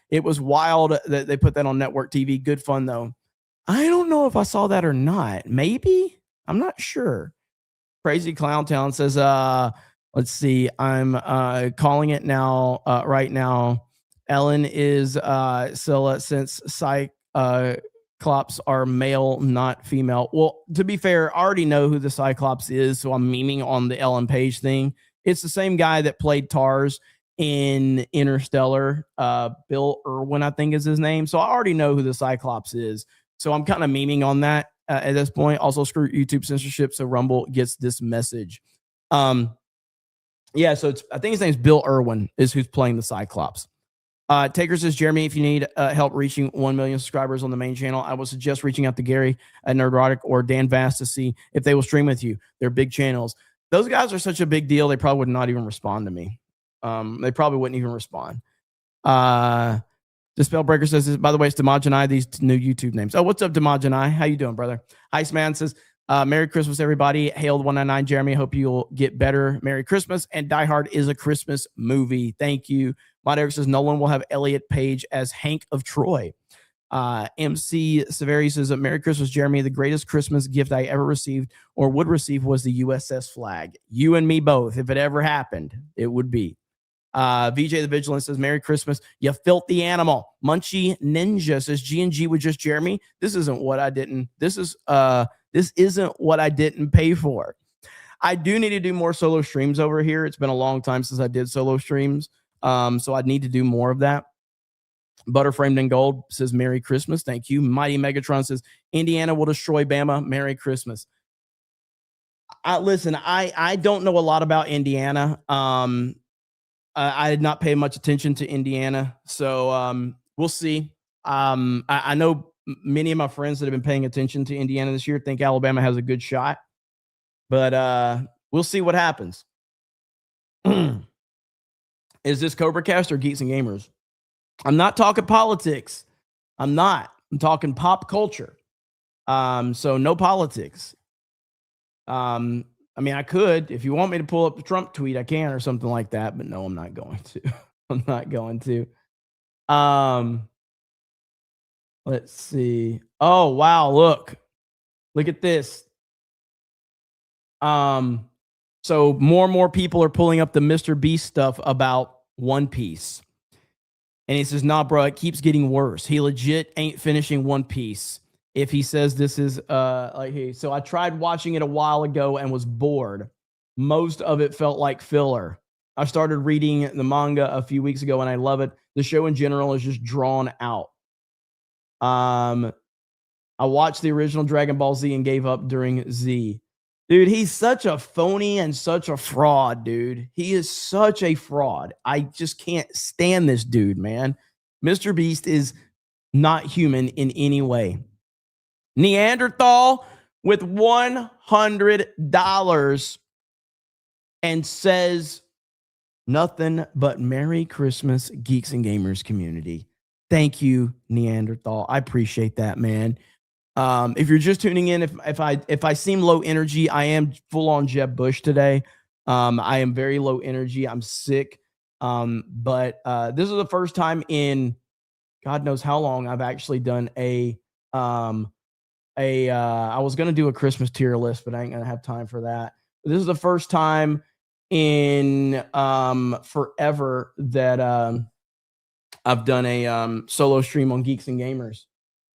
It was wild that they put that on network TV. Good fun, though. I don't know if I saw that or not. Maybe. I'm not sure. Crazy Clown Town says, let's see. I'm calling it now. Right now, Ellen is Scylla, since Cyclops are male, not female. Well, to be fair, I already know who the Cyclops is, so I'm memeing on the Ellen Page thing. It's the same guy that played Tars in Interstellar. Bill Irwin, I think, is his name. So I already know who the Cyclops is. So I'm kind of memeing on that at this point. Also, screw YouTube censorship, so Rumble gets this message. Yeah, so I think his name's Bill Irwin is who's playing the Cyclops. Taker says, Jeremy, if you need help reaching 1 million subscribers on the main channel, I would suggest reaching out to Gary at Nerdrotic or Dan Vast to see if they will stream with you. They're big channels. Those guys are such a big deal, they probably would not even respond to me. They probably wouldn't even respond. The Spellbreaker says, by the way, it's Demajanai, these new YouTube names. Oh, what's up, Demajanai? How you doing, brother? Iceman says, Merry Christmas, everybody. Hailed 199, Jeremy. Hope you'll get better. Merry Christmas. And Die Hard is a Christmas movie. Thank you. Mod Eric says, Nolan will have Elliot Page as Hank of Troy. MC Severi says, Merry Christmas, Jeremy. The greatest Christmas gift I ever received or would receive was the USS flag. You and me both. If it ever happened, it would be. VJ the Vigilant says, Merry Christmas, you filthy animal. Munchie Ninja says, G&G with just Jeremy. This isn't what I didn't pay for. I do need to do more solo streams over here. It's been a long time since I did solo streams. So I need to do more of that. Butter Framed in Gold says, Merry Christmas. Thank you. Mighty Megatron says, Indiana will destroy Bama. Merry Christmas. Listen, I don't know a lot about Indiana. I did not pay much attention to Indiana, so we'll see. I know many of my friends that have been paying attention to Indiana this year think Alabama has a good shot, but we'll see what happens. Is this Cobra Cast or Geeks and Gamers? I'm not talking politics. I'm talking pop culture. So no politics. I mean, I could. If you want me to pull up the Trump tweet, I can, or something like that. But no, I'm not going to. I'm not going to. Let's see. Oh, wow. Look at this. So more and more people are pulling up the Mr. Beast stuff about One Piece. And he says, nah, bro, it keeps getting worse. He legit ain't finishing One Piece. If he says this is so I tried watching it a while ago and was bored. Most of it felt like filler. I started reading the manga a few weeks ago and I love it. The show in general is just drawn out. I watched the original Dragon Ball Z and gave up during Z. Dude, he's such a phony and such a fraud, dude. He is such a fraud. I just can't stand this dude, man. Mr. Beast is not human in any way. Neanderthal with $100 and says nothing but Merry Christmas, Geeks and Gamers community. Thank you, Neanderthal. I appreciate that, man. If you're just tuning in, if I seem low energy, I am full on Jeb Bush today. I am very low energy. I'm sick. But this is the first time in God knows how long I've actually done a I was gonna do a Christmas tier list, but I ain't gonna have time for that. This is the first time in forever that I've done a solo stream on Geeks and Gamers,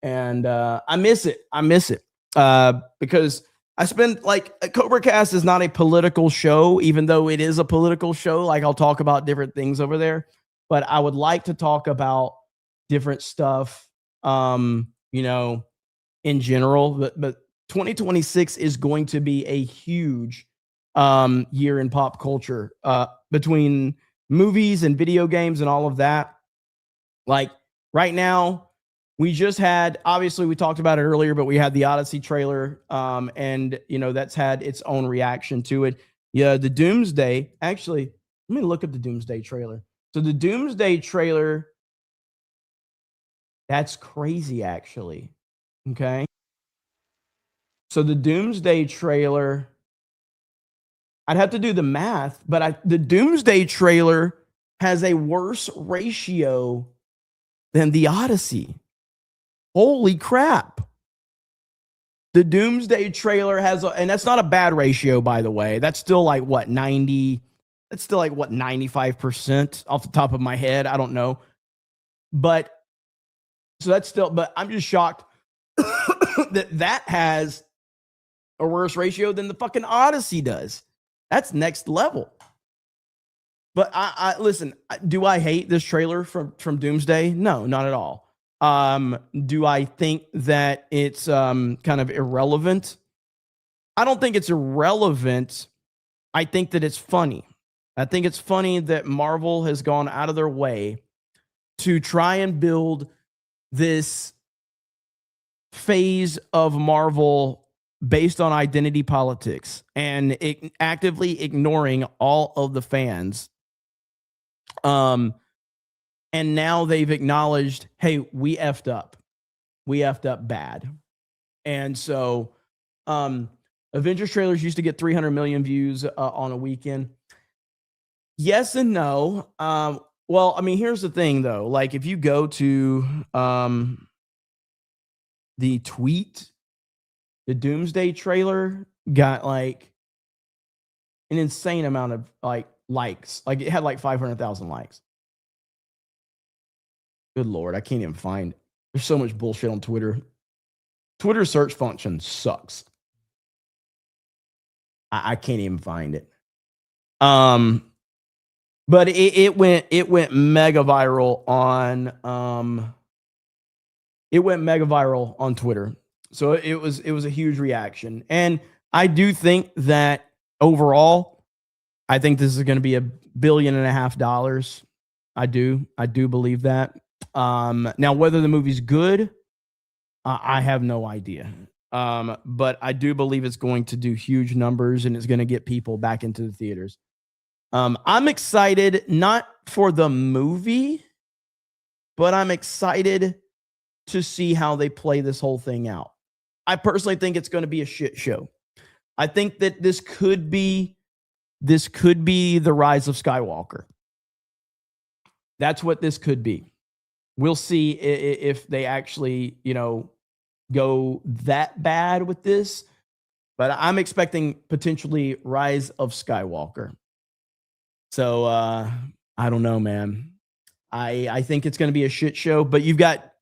and I miss it. I miss it because I spend like Cobra Cast is not a political show, even though it is a political show. Like I'll talk about different things over there, but I would like to talk about different stuff, you know, in general. But 2026 is going to be a huge year in pop culture between movies and video games and all of that. Like right now, we just had, obviously we talked about it earlier, but we had the Odyssey trailer, and you know that's had its own reaction to it. Yeah, the Doomsday. Actually, let me look at the Doomsday trailer. So the Doomsday trailer, that's crazy, actually. Okay. So the Doomsday trailer, I'd have to do the math, but the Doomsday trailer has a worse ratio than the Odyssey. Holy crap. The Doomsday trailer has, and that's not a bad ratio, by the way. That's still like what, 90, that's still like what, 95% off the top of my head. I don't know. But so that's still, but I'm just shocked that has a worse ratio than the fucking Odyssey does. That's next level. But I listen, do I hate this trailer from Doomsday? No, not at all. Do I think that it's kind of irrelevant? I don't think it's irrelevant. I think that it's funny. I think it's funny that Marvel has gone out of their way to try and build this phase of Marvel based on identity politics and actively ignoring all of the fans. And now they've acknowledged, hey, we effed up. We effed up bad. And so Avengers trailers used to get 300 million views on a weekend. Yes and no. Well, I mean, here's the thing, though. Like, if you go to the tweet, the Doomsday trailer got like an insane amount of like likes. Like, it had like 500,000 likes. Good Lord, I can't even find. There's so much bullshit on Twitter. Twitter search function sucks. I can't even find it. But it went mega viral on Twitter. So it was a huge reaction. And I do think that overall, I think this is going to be $1.5 billion. I do believe that. Now whether the movie's good, I have no idea. But I do believe it's going to do huge numbers and it's going to get people back into the theaters. I'm excited not for the movie, but I'm excited to see how they play this whole thing out. I personally think it's going to be a shit show. I think that this could be the rise of Skywalker. That's what this could be. We'll see if they actually, go that bad with this. But I'm expecting potentially Rise of Skywalker. So I don't know, man. I think it's going to be a shit show. But you've got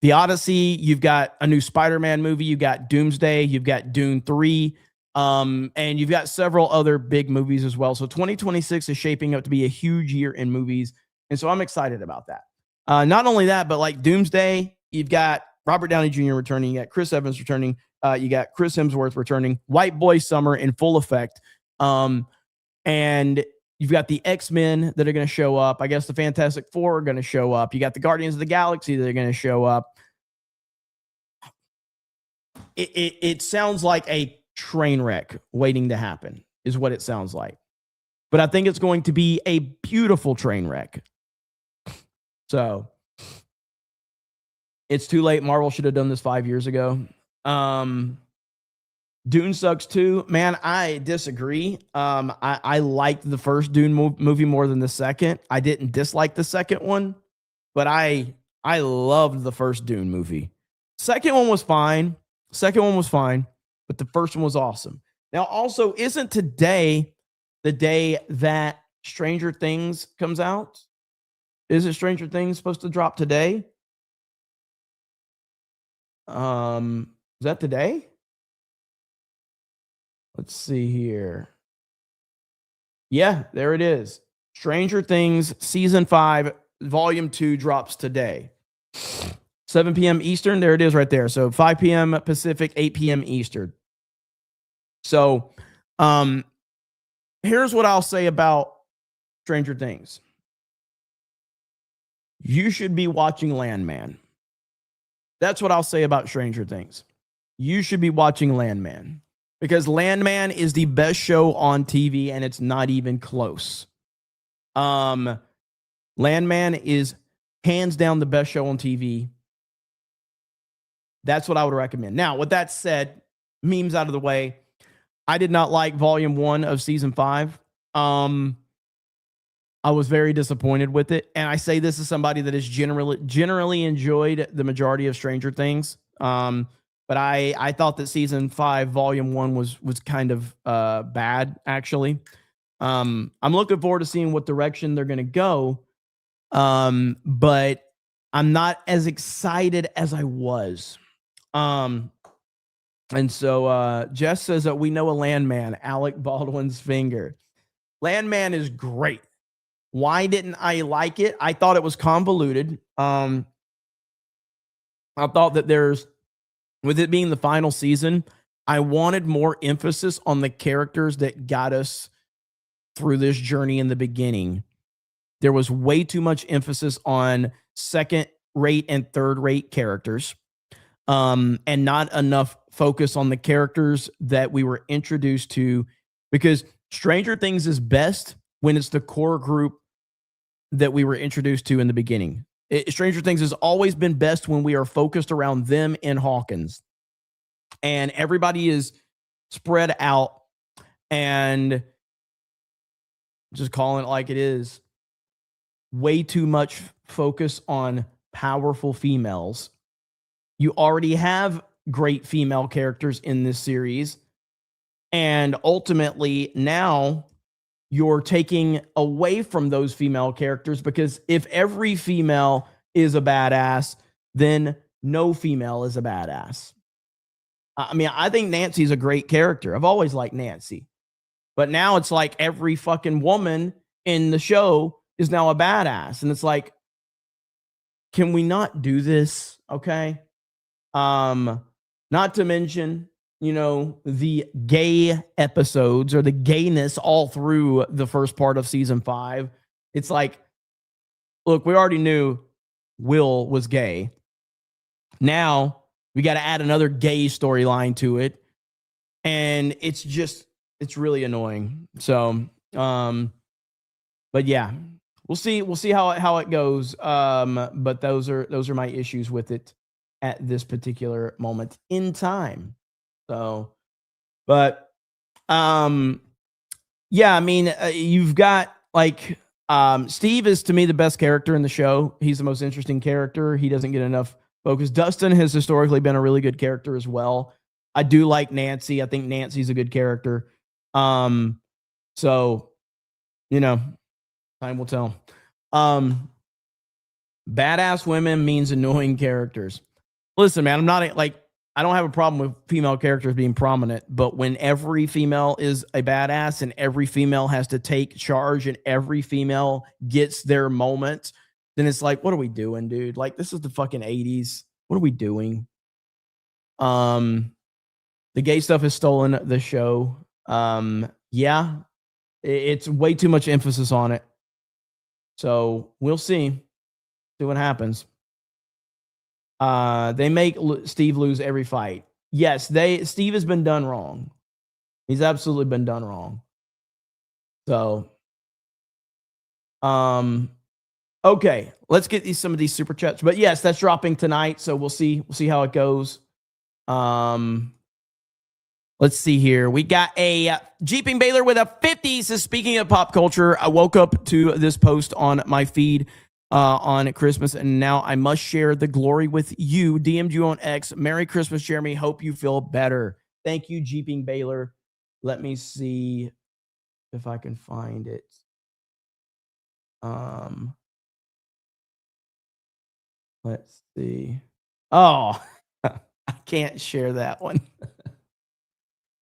the Odyssey, you've got a new Spider-Man movie, you've got Doomsday, you've got Dune 3, and you've got several other big movies as well. So 2026 is shaping up to be a huge year in movies, and so I'm excited about that. Not only that, but like Doomsday, you've got Robert Downey Jr. returning, you got Chris Evans returning, you got Chris Hemsworth returning, White Boy Summer in full effect, and you've got the X-Men that are going to show up. I guess the Fantastic Four are going to show up. You got the Guardians of the Galaxy that are going to show up. It sounds like a train wreck waiting to happen is what it sounds like. But I think it's going to be a beautiful train wreck. So it's too late. Marvel should have done this 5 years ago. Dune sucks too. Man, I disagree. I liked the first Dune movie more than the second. I didn't dislike the second one, but I loved the first Dune movie. Second one was fine. Second one was fine, but the first one was awesome. Now, also, isn't today the day that Stranger Things comes out? Is it Stranger Things supposed to drop today? Is that today? Let's see here. Yeah, there it is. Stranger Things Season 5, Volume 2 drops today. 7 p.m. Eastern. There it is right there. So 5 p.m. Pacific, 8 p.m. Eastern. So here's what I'll say about Stranger Things. You should be watching Landman. That's what I'll say about Stranger Things. You should be watching Landman. Because Landman is the best show on TV, and it's not even close. Landman is hands down the best show on TV. That's what I would recommend. Now, with that said, memes out of the way, I did not like Volume 1 of Season 5. I was very disappointed with it. And I say this as somebody that has generally enjoyed the majority of Stranger Things. But I thought that Season 5, Volume 1 was kind of bad, actually. I'm looking forward to seeing what direction they're going to go. But I'm not as excited as I was. And so Jess says that we know a Landman, Alec Baldwin's finger. Landman is great. Why didn't I like it? I thought it was convoluted. I thought that with it being the final season, I wanted more emphasis on the characters that got us through this journey in the beginning. There was way too much emphasis on second-rate and third-rate characters, and not enough focus on the characters that we were introduced to, because Stranger Things is best when it's the core group that we were introduced to in the beginning. Stranger Things has always been best when we are focused around them and Hawkins, and everybody is spread out and just calling it like it is. Way too much focus on powerful females. You already have great female characters in this series, and ultimately now you're taking away from those female characters, because if every female is a badass, then no female is a badass. I mean, I think Nancy's a great character. I've always liked Nancy. But now it's like every fucking woman in the show is now a badass. And it's like, can we not do this? Okay. Not to mention, the gay episodes or the gayness all through the first part of Season 5. It's like, look, we already knew Will was gay. Now we got to add another gay storyline to it. And it's really annoying. So, but yeah, we'll see how it goes. But those are my issues with it at this particular moment in time. So, but, yeah, I mean, you've got like, Steve is to me the best character in the show. He's the most interesting character. He doesn't get enough focus. Dustin has historically been a really good character as well. I do like Nancy. I think Nancy's a good character. So, time will tell. Badass women means annoying characters. Listen, man, I don't have a problem with female characters being prominent, but when every female is a badass and every female has to take charge and every female gets their moment, then it's like, what are we doing, dude? Like, this is the fucking 80s. What are we doing? The gay stuff has stolen the show. Yeah, it's way too much emphasis on it. So we'll see what happens. They make Steve lose every fight. Yes, Steve has been done wrong. He's absolutely been done wrong. So, okay, let's get some of these super chats. But yes, that's dropping tonight. So we'll see how it goes. Let's see here. We got a Jeeping Baylor with a 50. So speaking of pop culture, I woke up to this post on my feed. on Christmas, and now I must share the glory with you. DM'd you on X. Merry Christmas, Jeremy. Hope you feel better. Thank you, Jeeping Baylor. Let me see if I can find it. Let's see. Oh, I can't share that one.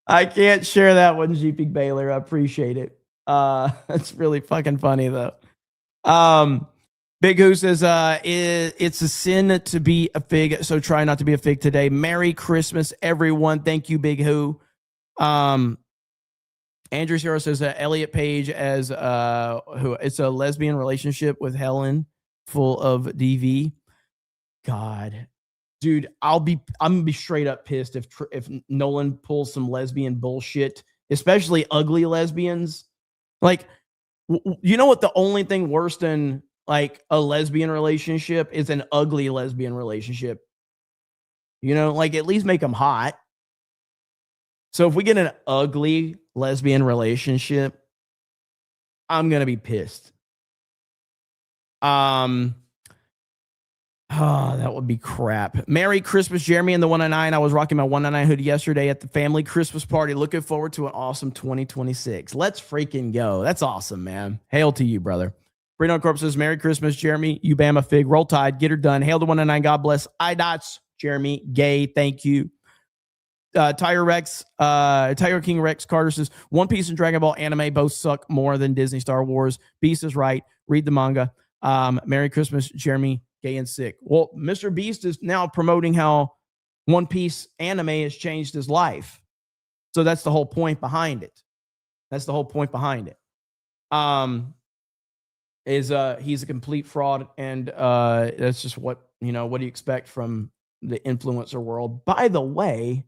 I can't share that one, Jeeping Baylor. I appreciate it. It's really fucking funny though. Big Who says, it's a sin to be a fig, so try not to be a fig today. Merry Christmas, everyone. Thank you, Big Who. Andrew Hero says, Elliot Page as who it's a lesbian relationship with Helen, full of DV. God, dude, I'm gonna be straight up pissed if Nolan pulls some lesbian bullshit, especially ugly lesbians. Like, you know what? The only thing worse than like a lesbian relationship is an ugly lesbian relationship. You know, like at least make them hot. So if we get an ugly lesbian relationship, I'm gonna be pissed. Oh, that would be crap. Merry Christmas, Jeremy, and the 199. I was rocking my 199 hoodie yesterday at the family Christmas party. Looking forward to an awesome 2026. Let's freaking go. That's awesome, man. Hail to you, brother. Brino Corp says, Merry Christmas, Jeremy. You Bama Fig. Roll Tide. Get her done. Hail to 199. God bless. IDOTS, Jeremy. Gay. Thank you. Tiger King Rex Carter says, One Piece and Dragon Ball anime both suck more than Disney Star Wars. Beast is right. Read the manga. Merry Christmas, Jeremy. Gay and sick. Well, Mr. Beast is now promoting how One Piece anime has changed his life. So that's the whole point behind it. He's a complete fraud, and that's just what do you expect from the influencer world? By the way,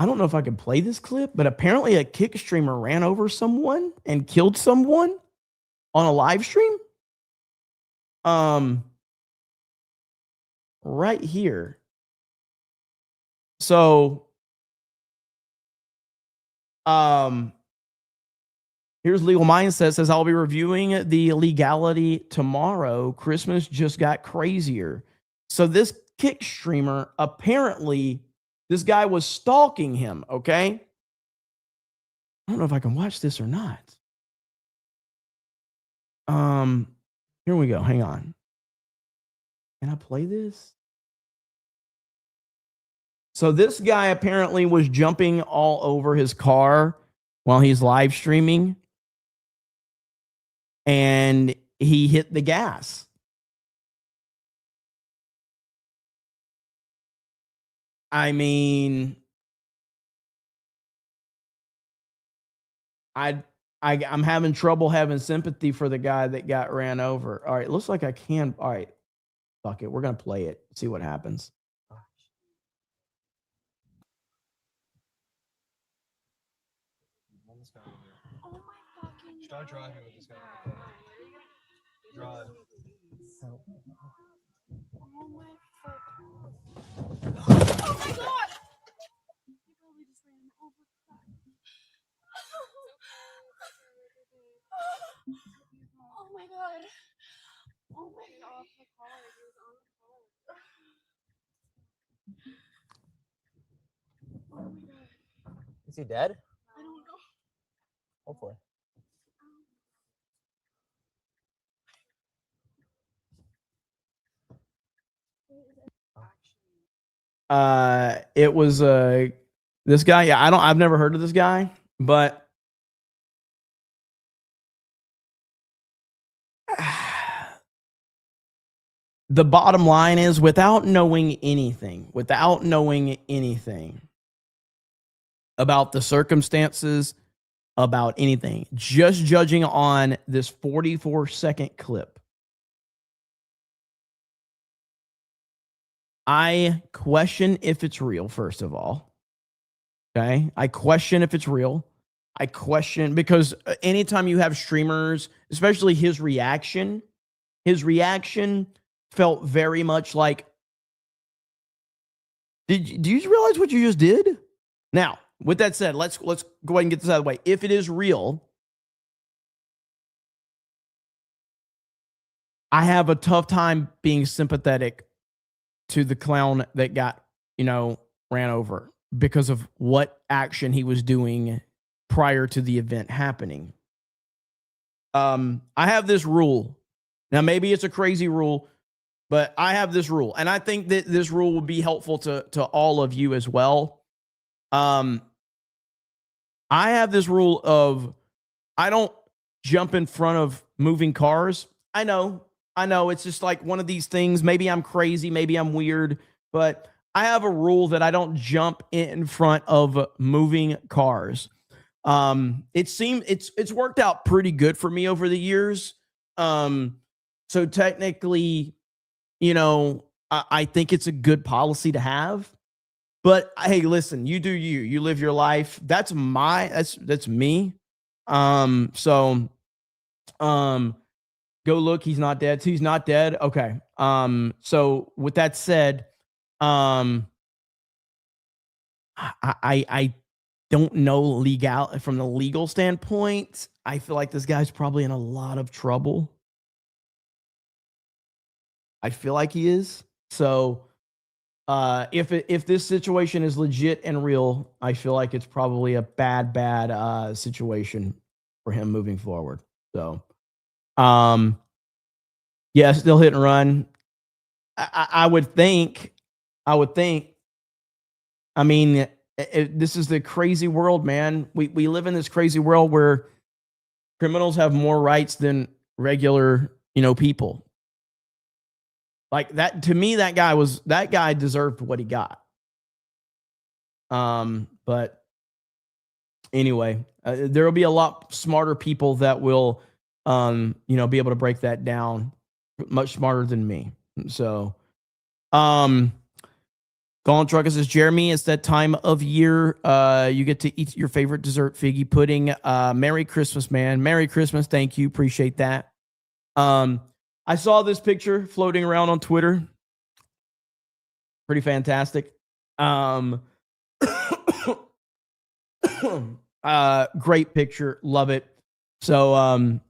I don't know if I can play this clip, but apparently a kick streamer ran over someone and killed someone on a live stream. Right here. So, here's Legal Mindset says, I'll be reviewing the legality tomorrow. Christmas just got crazier. So this kick streamer, apparently this guy was stalking him, okay? I don't know if I can watch this or not. Here we go. Hang on. Can I play this? So this guy apparently was jumping all over his car while he's live streaming, and he hit the gas. I mean, I'm having trouble having sympathy for the guy that got ran over. All right, looks like I can. All right, fuck it. We're gonna play it. See what happens. Start driving with this guy. Drive. Oh my god! Oh my god. Oh my god. Is he dead? I don't know. Hopefully. It was this guy. Yeah, I've never heard of this guy, but the bottom line is, without knowing anything about the circumstances, about anything, just judging on this 44-second clip, I question if it's real, first of all. Okay? I question if it's real. I question, because anytime you have streamers, especially his reaction felt very much like, do you realize what you just did? Now, with that said, let's go ahead and get this out of the way. If it is real, I have a tough time being sympathetic to the clown that got, ran over because of what action he was doing prior to the event happening. I have this rule. Now, maybe it's a crazy rule, but I have this rule, and I think that this rule will be helpful to all of you as well. I have this rule of I don't jump in front of moving cars. I know. It's just like one of these things. Maybe I'm crazy. Maybe I'm weird. But I have a rule that I don't jump in front of moving cars. It's worked out pretty good for me over the years. So technically, I think it's a good policy to have. But hey, listen, you do you. You live your life. That's me. Go look, he's not dead. So he's not dead. Okay. So with that said, I don't know from the legal standpoint. I feel like this guy's probably in a lot of trouble. I feel like he is. So if this situation is legit and real, I feel like it's probably a bad situation for him moving forward. So yeah, still hit and run. I would think. I mean, this is the crazy world, man. We live in this crazy world where criminals have more rights than regular, people. Like that, to me, that guy deserved what he got. But anyway, there will be a lot smarter people that will, be able to break that down, much smarter than me. So, Colin Trucker says, Jeremy, it's that time of year. You get to eat your favorite dessert, figgy pudding. Merry Christmas, man. Merry Christmas. Thank you. Appreciate that. I saw this picture floating around on Twitter. Pretty fantastic. Great picture. Love it. So,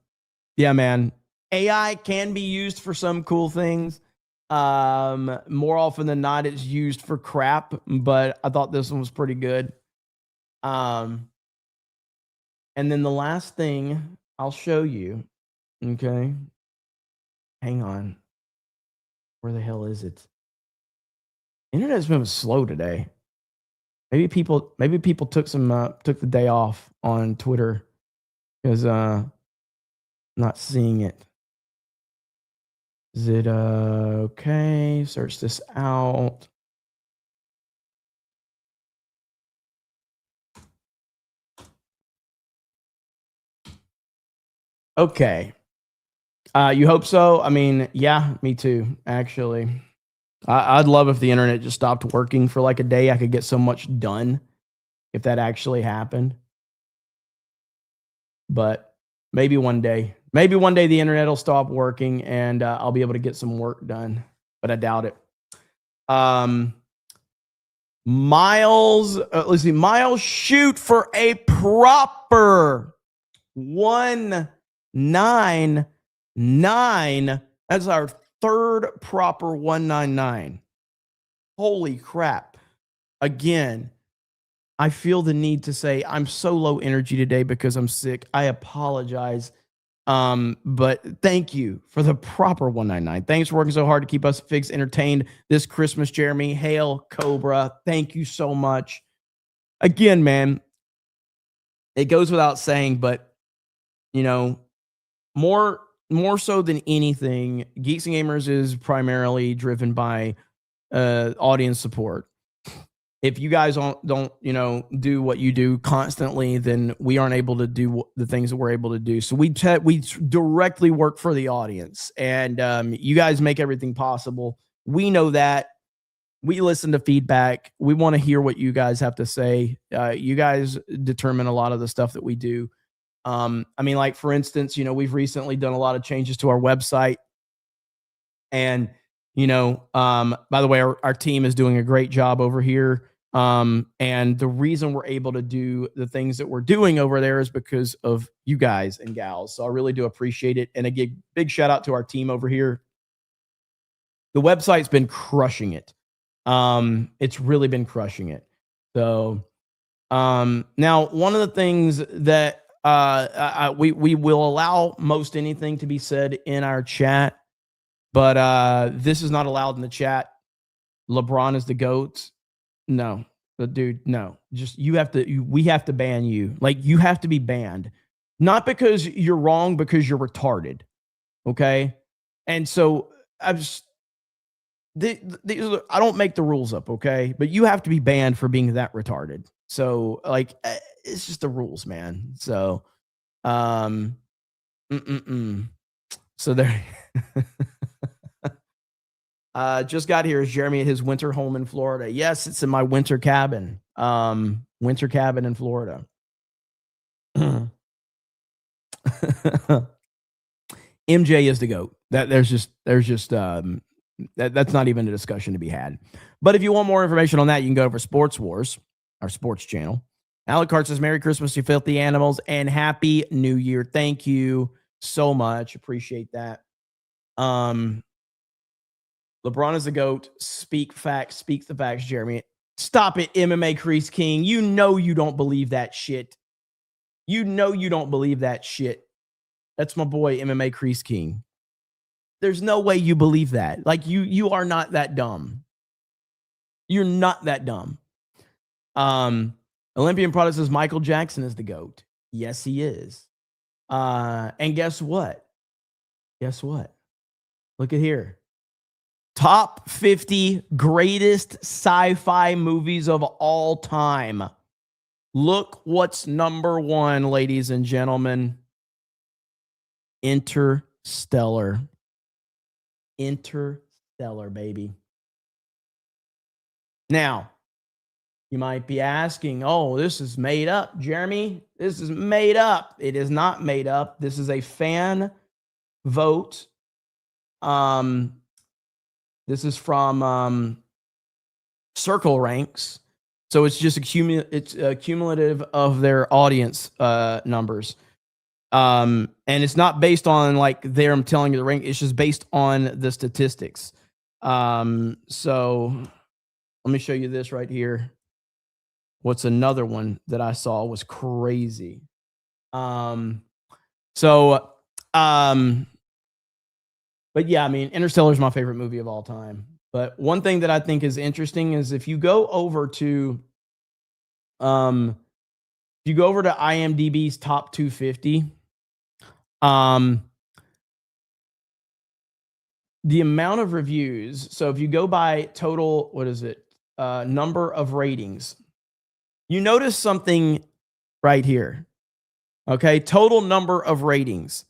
yeah, man. AI can be used for some cool things. More often than not, it's used for crap, but I thought this one was pretty good. And then the last thing I'll show you. Okay. Hang on. Where the hell is it? Internet's been slow today. Maybe people took the day off on Twitter because not seeing it. Is it okay? Search this out. Okay. You hope so? I mean, yeah, me too, actually. I'd love if the internet just stopped working for like a day. I could get so much done if that actually happened. But maybe one day. Maybe one day the internet will stop working and I'll be able to get some work done. But I doubt it. Miles, let's see. Miles, shoot for a proper 199. That's our third proper 199. Holy crap. Again, I feel the need to say I'm so low energy today because I'm sick. I apologize. But thank you for the proper 199. Thanks for working so hard to keep us fixed entertained this Christmas, Jeremy. Hail Cobra. Thank you so much. Again, man, it goes without saying, but more so than anything, Geeks and Gamers is primarily driven by audience support. If you guys don't do what you do constantly, then we aren't able to do the things that we're able to do. So we directly work for the audience, and you guys make everything possible. We know that. We listen to feedback. We want to hear what you guys have to say. You guys determine a lot of the stuff that we do. I mean, like for instance, we've recently done a lot of changes to our website, and by the way, our team is doing a great job over here. And the reason we're able to do the things that we're doing over there is because of you guys and gals. So I really do appreciate it. And a big shout out to our team over here. The website's been crushing it. It's really been crushing it. So now one of the things that we will allow most anything to be said in our chat, but this is not allowed in the chat. LeBron is the GOAT. No, but dude, no. Just we have to ban you. Like, you have to be banned. Not because you're wrong, because you're retarded. Okay? And so I don't make the rules up, okay? But you have to be banned for being that retarded. So, like, it's just the rules, man. So, so there. Just got here. Is Jeremy at his winter home in Florida? Yes, it's in my winter cabin. Winter cabin in Florida. MJ is the GOAT. That's not even a discussion to be had. But if you want more information on that, you can go over Sports Wars, our sports channel. Alucard says, Merry Christmas, you filthy animals, and Happy New Year. Thank you so much. Appreciate that. LeBron is the GOAT. Speak facts. Speak the facts, Jeremy. Stop it, MMA Crease King. You know you don't believe that shit. You know you don't believe that shit. That's my boy, MMA Crease King. There's no way you believe that. Like, you are not that dumb. You're not that dumb. Olympian Product says Michael Jackson is the GOAT. Yes, he is. And guess what? Guess what? Look at here. Top 50 greatest sci-fi movies of all time. Look what's number one, ladies and gentlemen. Interstellar. Interstellar, baby. Now, you might be asking, oh, this is made up, Jeremy. This is made up. It is not made up. This is a fan vote. This is from Circle Ranks. So it's just cumulative of their audience numbers. And it's not based on like I'm telling you the rank. It's just based on the statistics. So let me show you this right here. What's another one that I saw was crazy. But yeah, I mean, Interstellar is my favorite movie of all time. But one thing that I think is interesting is if you go over to IMDb's top 250, the amount of reviews. So if you go by total, number of ratings, you notice something right here. Okay, total number of ratings.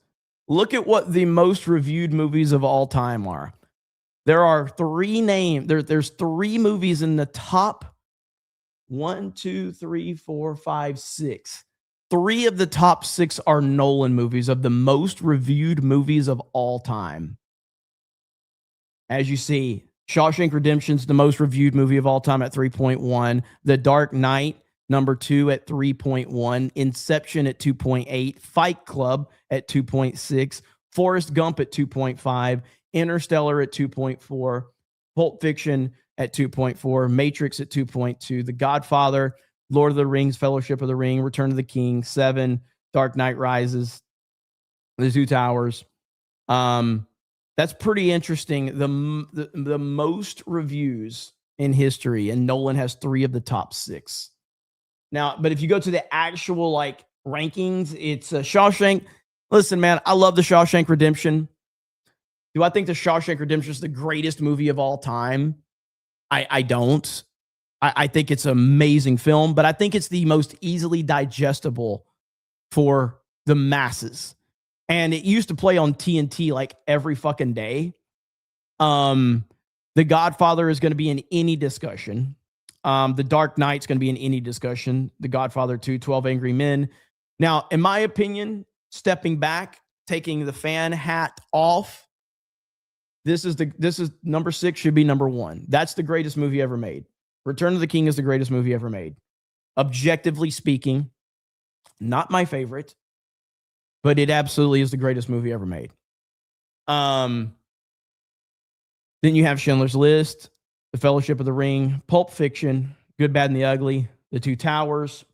Look at what the most reviewed movies of all time are. There are there's three movies in the top 1, 2, 3, 4, 5, 6. 3 of the top 6 are Nolan movies of the most reviewed movies of all time. As you see, Shawshank Redemption's the most reviewed movie of all time at 3.1. The Dark Knight, number 2 at 3.1. Inception at 2.8. Fight Club at 2.6. Forrest Gump at 2.5. Interstellar at 2.4. Pulp Fiction at 2.4. Matrix at 2.2. The Godfather, Lord of the Rings, Fellowship of the Ring, Return of the King, 7. Dark Knight Rises, The Two Towers. That's pretty interesting. The most reviews in history, and Nolan has 3 of the top 6. Now, but if you go to the actual like rankings, it's Shawshank. Listen, man, I love the Shawshank Redemption. Do I think the Shawshank Redemption is the greatest movie of all time? I don't. I think it's an amazing film, but I think it's the most easily digestible for the masses. And it used to play on TNT like every fucking day. The Godfather is going to be in any discussion. The Dark Knight's going to be in any discussion. The Godfather 2, 12 Angry Men. Now, in my opinion, stepping back, taking the fan hat off, this is number 6 should be number 1. That's the greatest movie ever made Return of the King is the greatest movie ever made. Objectively speaking, not my favorite, but it absolutely is the greatest movie ever made. Then you have Schindler's List, The Fellowship of the Ring, Pulp Fiction, Good, Bad, and the Ugly, The Two Towers,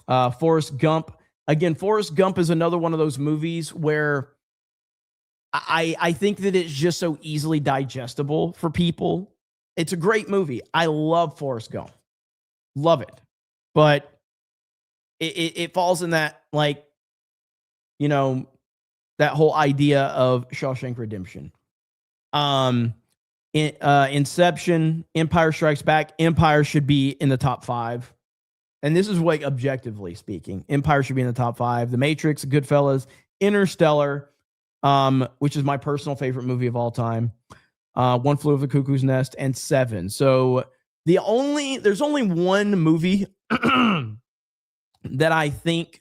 Forrest Gump. Again, Forrest Gump is another one of those movies where I think that it's just so easily digestible for people. It's a great movie. I love Forrest Gump. Love it. But it falls in that, like, you know, that whole idea of Shawshank Redemption. Inception, Empire Strikes Back. Empire should be in the top 5. And this is like objectively speaking. Empire should be in the top 5. The Matrix, Goodfellas, Interstellar, which is my personal favorite movie of all time. One Flew Over the Cuckoo's Nest, and Seven. So there's only one movie that I think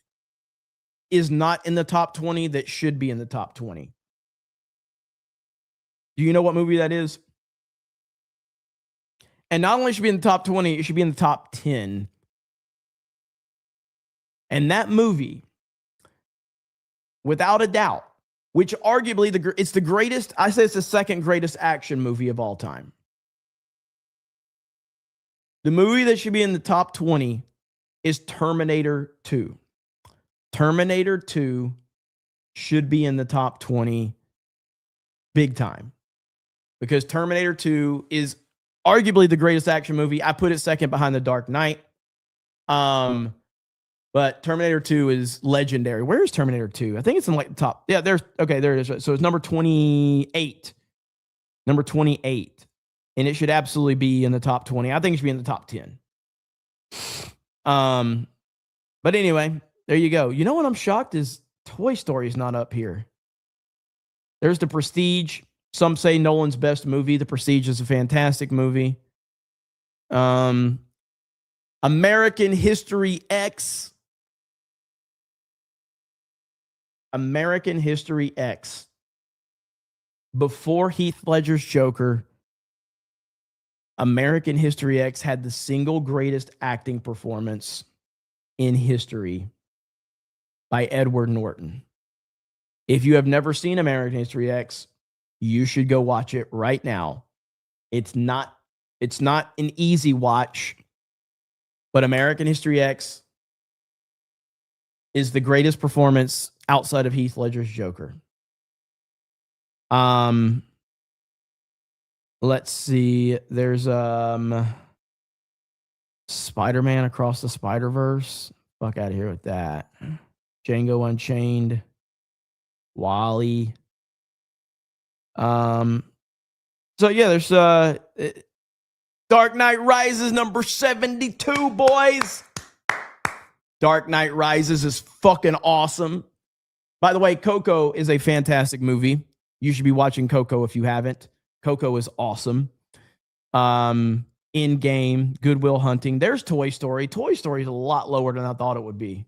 is not in the top 20 that should be in the top 20. Do you know what movie that is? And not only should be in the top 20, it should be in the top 10. And that movie, without a doubt, which arguably it's the greatest, I say it's the second greatest action movie of all time. The movie that should be in the top 20 is Terminator 2. Terminator 2 should be in the top 20 big time. Because Terminator 2 is arguably the greatest action movie. I put it second behind The Dark Knight. But Terminator 2 is legendary. Where is Terminator 2? I think it's in like the top. Yeah, there it is. So it's number 28. Number 28. And it should absolutely be in the top 20. I think it should be in the top 10. But anyway, there you go. You know what I'm shocked is Toy Story is not up here. There's The Prestige. Some say Nolan's best movie. The Prestige is a fantastic movie. American History X. American History X. Before Heath Ledger's Joker, American History X had the single greatest acting performance in history by Edward Norton. If you have never seen American History X, you should go watch it right now. It's not an easy watch, but American History X is the greatest performance outside of Heath Ledger's Joker. Let's see. There's Spider-Man Across the Spider-Verse. Fuck out of here with that. Django Unchained. WALL-E. So yeah, there's Dark Knight Rises number 72, boys. Dark Knight Rises is fucking awesome. By the way, Coco is a fantastic movie. You should be watching Coco if you haven't. Coco is awesome. In-game, Good Will Hunting. There's Toy Story. Toy Story is a lot lower than I thought it would be.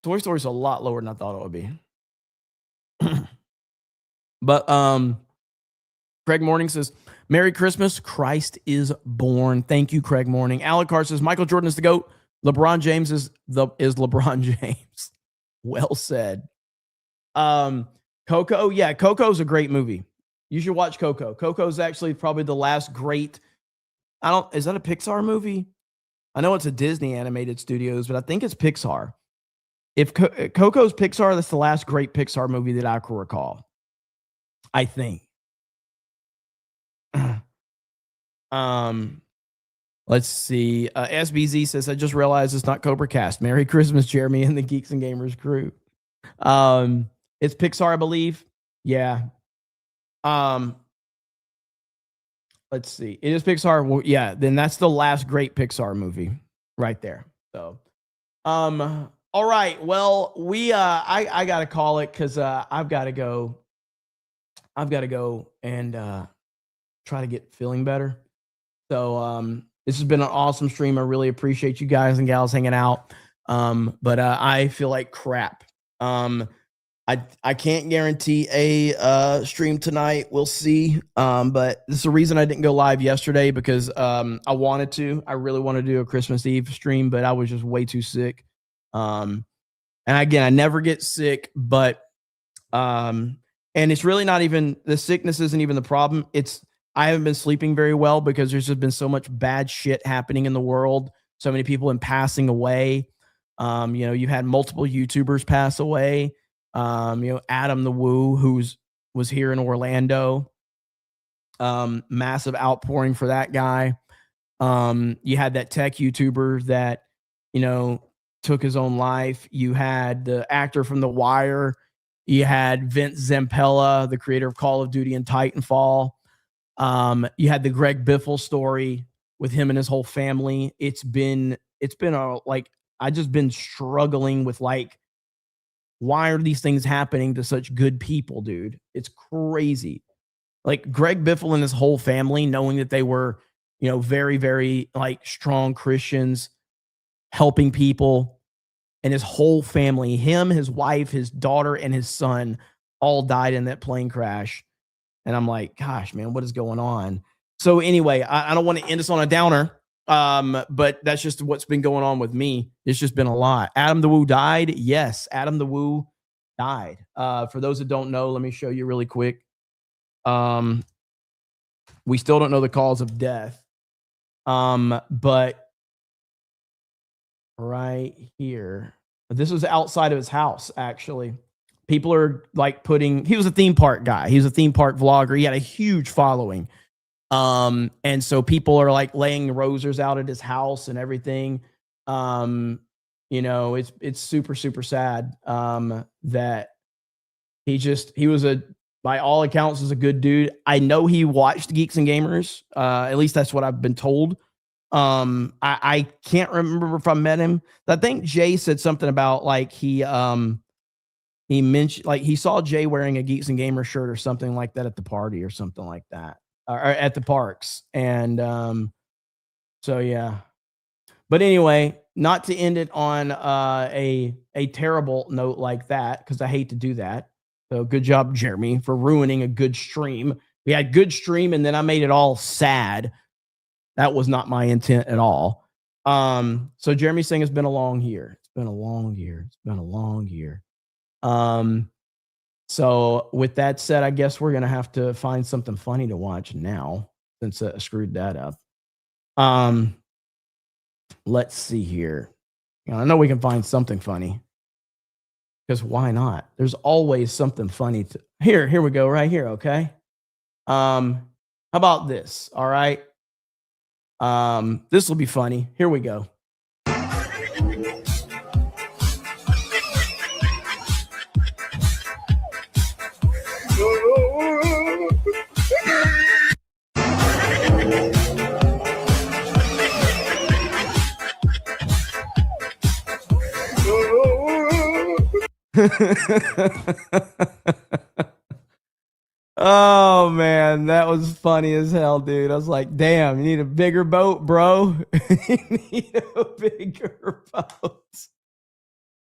Toy Story is a lot lower than I thought it would be. But Craig Morning says, Merry Christmas. Christ is born. Thank you, Craig Morning. Alec Carr says, Michael Jordan is the GOAT. LeBron James is LeBron James. Well said. Coco. Yeah, Coco's a great movie. You should watch Coco. Coco's actually probably the last great. Is that a Pixar movie? I know it's a Disney animated studios, but I think it's Pixar. If Coco's Pixar, that's the last great Pixar movie that I can recall. I think. Let's see. SBZ says, I just realized it's not Cobra Cast. Merry Christmas, Jeremy and the Geeks and Gamers crew. It's Pixar, I believe. Yeah. Let's see. It is Pixar. Well, yeah, then that's the last great Pixar movie right there. So, all right. Well, I got to call it because I've got to go and try to get feeling better. So, this has been an awesome stream. I really appreciate you guys and gals hanging out. But I feel like crap. I can't guarantee a stream tonight. We'll see. But this is the reason I didn't go live yesterday, because I wanted to. I really want to do a Christmas Eve stream, but I was just way too sick. And again, I never get sick, but and it's really not even, the sickness isn't even the problem. It's I haven't been sleeping very well because there's just been so much bad shit happening in the world. So many people in passing away. You had multiple YouTubers pass away. Adam the Woo, was here in Orlando. Massive outpouring for that guy. You had that tech YouTuber that, took his own life. You had the actor from The Wire. You had Vince Zampella, the creator of Call of Duty and Titanfall. You had the Greg Biffle story with him and his whole family. It's been I just been struggling with why are these things happening to such good people, dude? It's crazy. Like Greg Biffle and his whole family, knowing that they were, very, very strong Christians, helping people, and his whole family, him, his wife, his daughter, and his son all died in that plane crash. And I'm like, gosh, man, what is going on? So anyway, I don't want to end this on a downer. But that's just what's been going on with me. It's just been a lot. Adam the Woo died. Yes, Adam the Woo died. For those that don't know, let me show you really quick. We still don't know the cause of death. But right here, this was outside of his house, actually. People are he was a theme park guy. He was a theme park vlogger. He had a huge following. And so people are laying rosers out at his house and everything. It's super, super sad, that he was by all accounts was a good dude. I know he watched Geeks and Gamers. At least that's what I've been told. I can't remember if I met him. I think Jay said something about he mentioned he saw Jay wearing a Geeks and Gamers shirt or something like that at the party or something like that. Or at the parks. And so yeah. But anyway, not to end it on a terrible note like that, because I hate to do that. So good job, Jeremy, for ruining a good stream. We had good stream and then I made it all sad. That was not my intent at all. So Jeremy's saying it's been a long year. It's been a long year. It's been a long year. So with that said, I guess we're going to have to find something funny to watch now, since I screwed that up. Let's see here. I know we can find something funny, because why not? There's always something funny to here we go right here. Okay. How about this? All right. This will be funny. Here we go. Oh man, that was funny as hell, dude. I was like, damn, you need a bigger boat, bro. You need a bigger boat.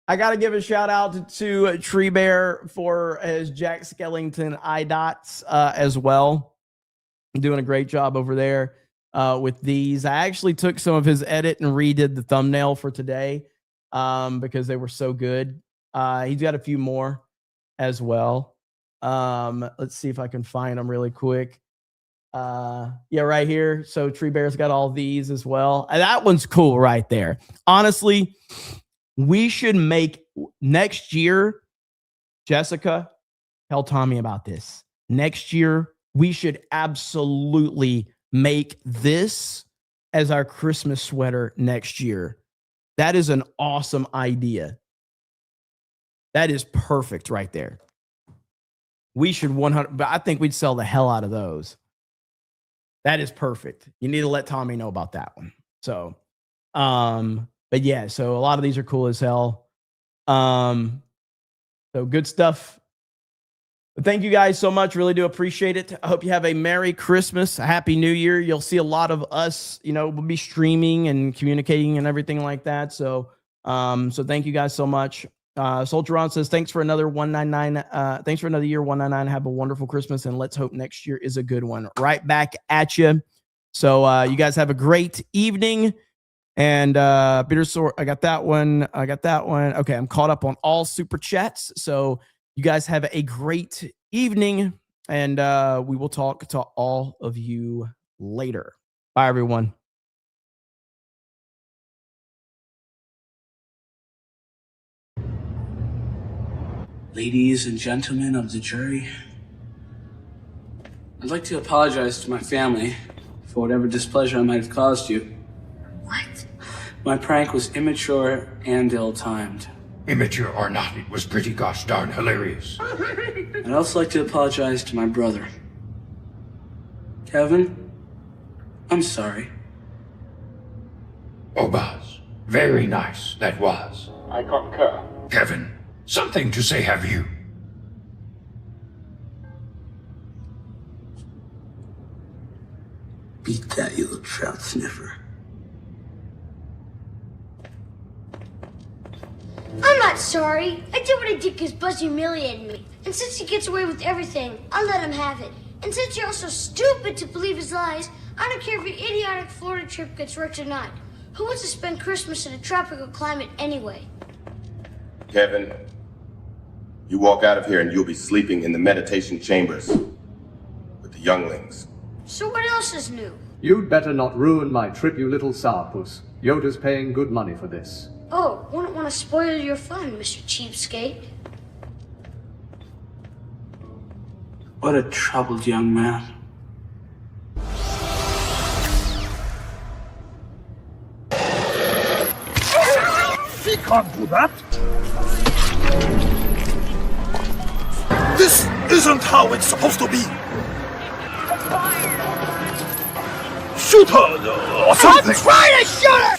I got to give a shout out to Tree Bear for his Jack Skellington eye dots as well. Doing a great job over there with these. I actually took some of his edit and redid the thumbnail for today because they were so good. He's got a few more as well. Let's see if I can find them really quick. Yeah, right here. So Tree Bear's got all these as well. And that one's cool right there. Honestly, we should make next year, Jessica, tell Tommy about this. Next year, we should absolutely make this as our Christmas sweater next year. That is an awesome idea. That is perfect right there. We should 100, but I think we'd sell the hell out of those. That is perfect. You need to let Tommy know about that one. So, but yeah, so a lot of these are cool as hell. So good stuff. But thank you guys so much. Really do appreciate it. I hope you have a Merry Christmas, a Happy New Year. You'll see a lot of us, we'll be streaming and communicating and everything like that. So, so thank you guys so much. Soldier On says, thanks for another 199. Thanks for another year, 199. Have a wonderful Christmas, and let's hope next year is a good one. Right back at you. So you guys have a great evening. And Bitter Sword, I got that one. Okay, I'm caught up on all super chats. So you guys have a great evening, and we will talk to all of you later. Bye, everyone. Ladies and gentlemen of the jury, I'd like to apologize to my family for whatever displeasure I might have caused you. What? My prank was immature and ill-timed. Immature or not, it was pretty gosh darn hilarious. I'd also like to apologize to my brother. Kevin, I'm sorry. Oh, Buzz, very nice that was. I concur. Kevin, something to say have you? Beat that, you little trout sniffer. I'm not sorry. I did what I did because Buzz humiliated me. And since he gets away with everything, I'll let him have it. And since you're all so stupid to believe his lies, I don't care if your idiotic Florida trip gets wrecked or not. Who wants to spend Christmas in a tropical climate anyway? Kevin, you walk out of here and you'll be sleeping in the meditation chambers with the younglings. So what else is new? You'd better not ruin my trip, you little sourpuss. Yoda's paying good money for this. Oh, wouldn't want to spoil your fun, Mr. Cheapskate. What a troubled young man. He can't do that. This isn't how it's supposed to be. Shoot her or something. I'm trying to shoot her!